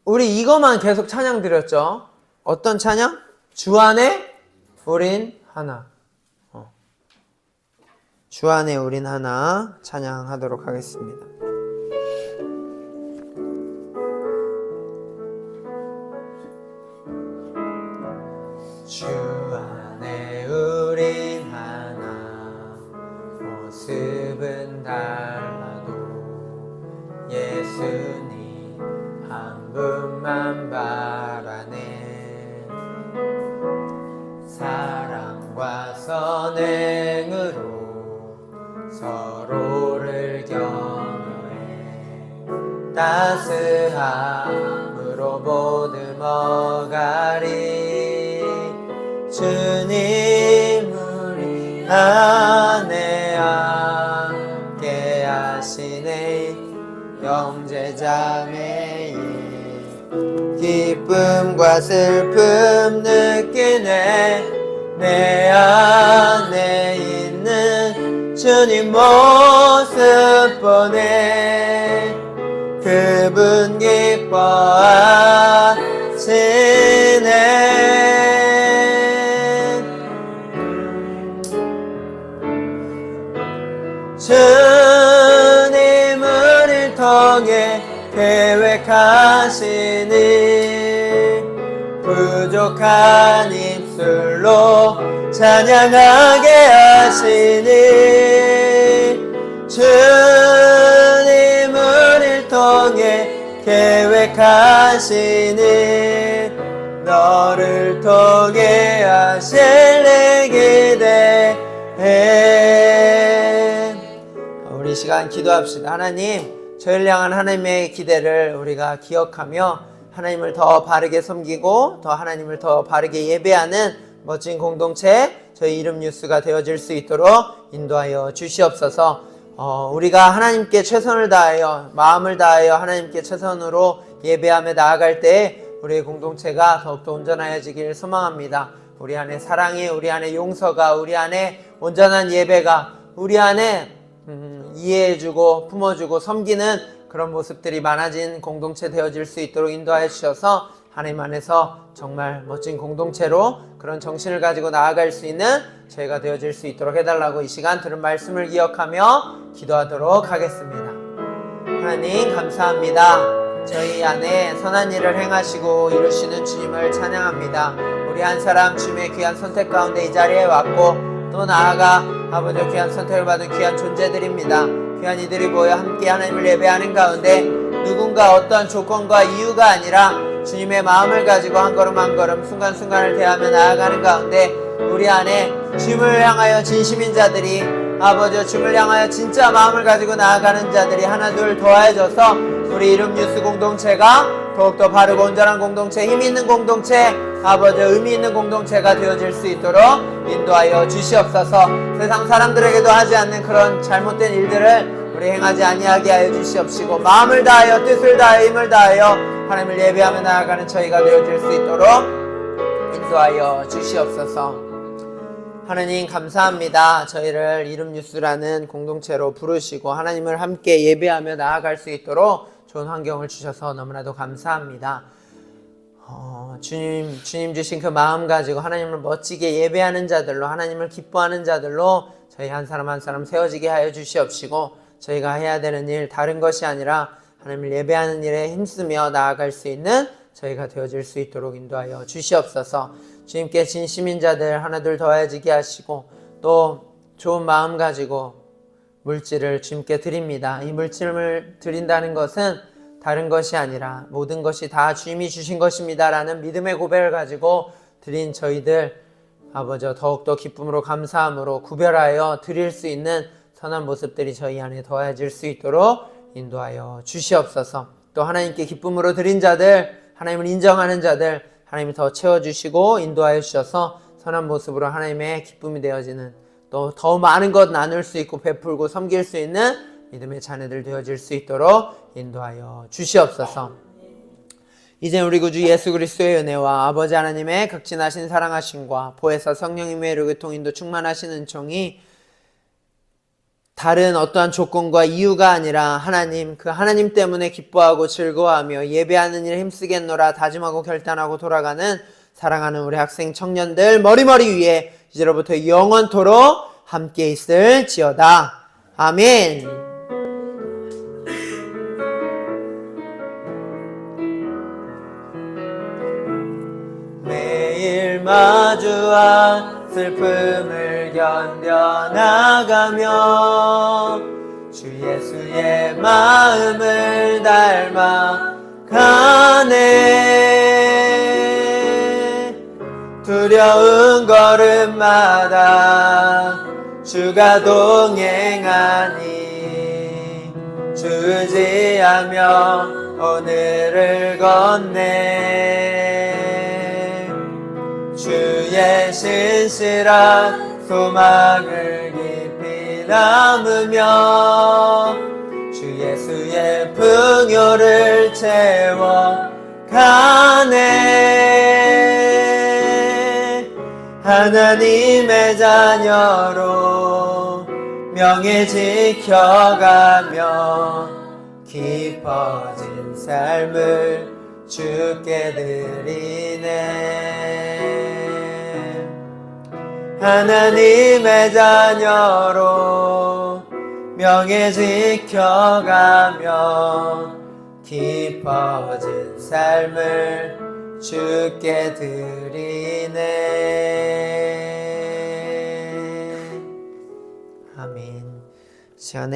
[SPEAKER 1] 우리 이거만 계속 찬양 드렸죠. 어떤 찬양? 주 안에 우린 하나. 주 안에 우린 하나 찬양하도록 하겠습니다. 주 안에 우린 하나 모습은 달라도 예수님 한 분만 바라네. 사랑과 선행으로 서로를 격려해 따스함으로 보듬어가리. 주님 우리 안에 함께 하시네. 형제자매인 기쁨과 슬픔 느끼네. 내 안에 있는 주님 모습 보네. 그분 기뻐하시네. 주님 우리를 통해 계획하시니 부족한 입술로 찬양하게 하시니. 주님 우리를 통해 계획하시니 너를 통해 하실래 기대해. 우리 시간 기도합시다. 하나님, 저희를 향한 하나님의 기대를 우리가 기억하며 하나님을 더 바르게 섬기고 더 하나님을 더 바르게 예배하는 멋진 공동체 저희 이름 뉴스가 되어질 수 있도록 인도하여 주시옵소서. 우리가 하나님께 최선을 다하여 마음을 다하여 하나님께 최선으로 예배하며 나아갈 때 우리의 공동체가 더욱더 온전하여지길 소망합니다. 우리 안에 사랑이, 우리 안에 용서가, 우리 안에 온전한 예배가, 우리 안에 이해해주고 품어주고 섬기는 그런 모습들이 많아진 공동체 되어질 수 있도록 인도하여 주셔서 하나님 안에서 정말 멋진 공동체로 그런 정신을 가지고 나아갈 수 있는 저희가 되어질 수 있도록 해달라고 이 시간 들은 말씀을 기억하며 기도하도록 하겠습니다. 하나님 감사합니다. 저희 안에 선한 일을 행하시고 이루시는 주님을 찬양합니다. 우리 한 사람 주님의 귀한 선택 가운데 이 자리에 왔고 또 나아가 아버지 귀한 선택을 받은 귀한 존재들입니다. 귀한 이들이 모여 함께 하나님을 예배하는 가운데 누군가 어떠한 조건과 이유가 아니라 주님의 마음을 가지고 한 걸음 한 걸음 순간순간을 대하며 나아가는 가운데 우리 안에 주님을 향하여 진심인 자들이 아버지 주님을 향하여 진짜 마음을 가지고 나아가는 자들이 하나둘 더해져서 우리 이름 뉴스 공동체가 더욱더 바르고 온전한 공동체, 힘 있는 공동체, 아버지 의미 있는 공동체가 되어질 수 있도록 인도하여 주시옵소서. 세상 사람들에게도 하지 않는 그런 잘못된 일들을 우리 행하지 아니하게 하여 주시옵시고 마음을 다하여 뜻을 다하여 힘을 다하여 하나님을 예배하며 나아가는 저희가 되어질 수 있도록 인도하여 주시옵소서. 하나님 감사합니다. 저희를 이름뉴스라는 공동체로 부르시고 하나님을 함께 예배하며 나아갈 수 있도록 좋은 환경을 주셔서 너무나도 감사합니다. 주님 주신 그 마음 가지고 하나님을 멋지게 예배하는 자들로, 하나님을 기뻐하는 자들로 저희 한 사람 한 사람 세워지게 하여 주시옵시고, 저희가 해야 되는 일 다른 것이 아니라 하나님을 예배하는 일에 힘쓰며 나아갈 수 있는 저희가 되어질 수 있도록 인도하여 주시옵소서. 주님께 진심인 자들 하나둘 더해지게 하시고, 또 좋은 마음 가지고 물질을 주님께 드립니다. 이 물질을 드린다는 것은 다른 것이 아니라 모든 것이 다 주님이 주신 것입니다 라는 믿음의 고백을 가지고 드린 저희들 아버지 더욱더 기쁨으로 감사함으로 구별하여 드릴 수 있는 선한 모습들이 저희 안에 더해질 수 있도록 인도하여 주시옵소서. 또 하나님께 기쁨으로 드린 자들, 하나님을 인정하는 자들 하나님이 더 채워주시고 인도하여 주셔서 선한 모습으로 하나님의 기쁨이 되어지는, 또 더 많은 것 나눌 수 있고 베풀고 섬길 수 있는 믿음의 자녀들 되어질 수 있도록 인도하여 주시옵소서. 이제 우리 구주 예수 그리스도의 은혜와 아버지 하나님의 극진하신 사랑하심과 보혜사 성령님의 이루교통 인도 충만하신 은총이 다른 어떠한 조건과 이유가 아니라 하나님, 그 하나님 때문에 기뻐하고 즐거워하며 예배하는 일에 힘쓰겠노라 다짐하고 결단하고 돌아가는 사랑하는 우리 학생 청년들 머리머리 위에 이제로부터 영원토록 함께 있을지어다. 아멘. 매일 마주한 슬픔을 견뎌나가며 주 예수의 마음을 닮아가네. 두려운 걸음마다 주가 동행하니 주지하며 오늘을 건네. 주의 신실한 소망을 깊이 담으며 주 예수의 풍요를 채워가네. 하나님의 자녀로 명예 지켜가며 깊어진 삶을 주께 드리네. 하나님의 자녀로 명예 지켜가며 깊어진 삶을 주께 드리네. 아멘. 시간에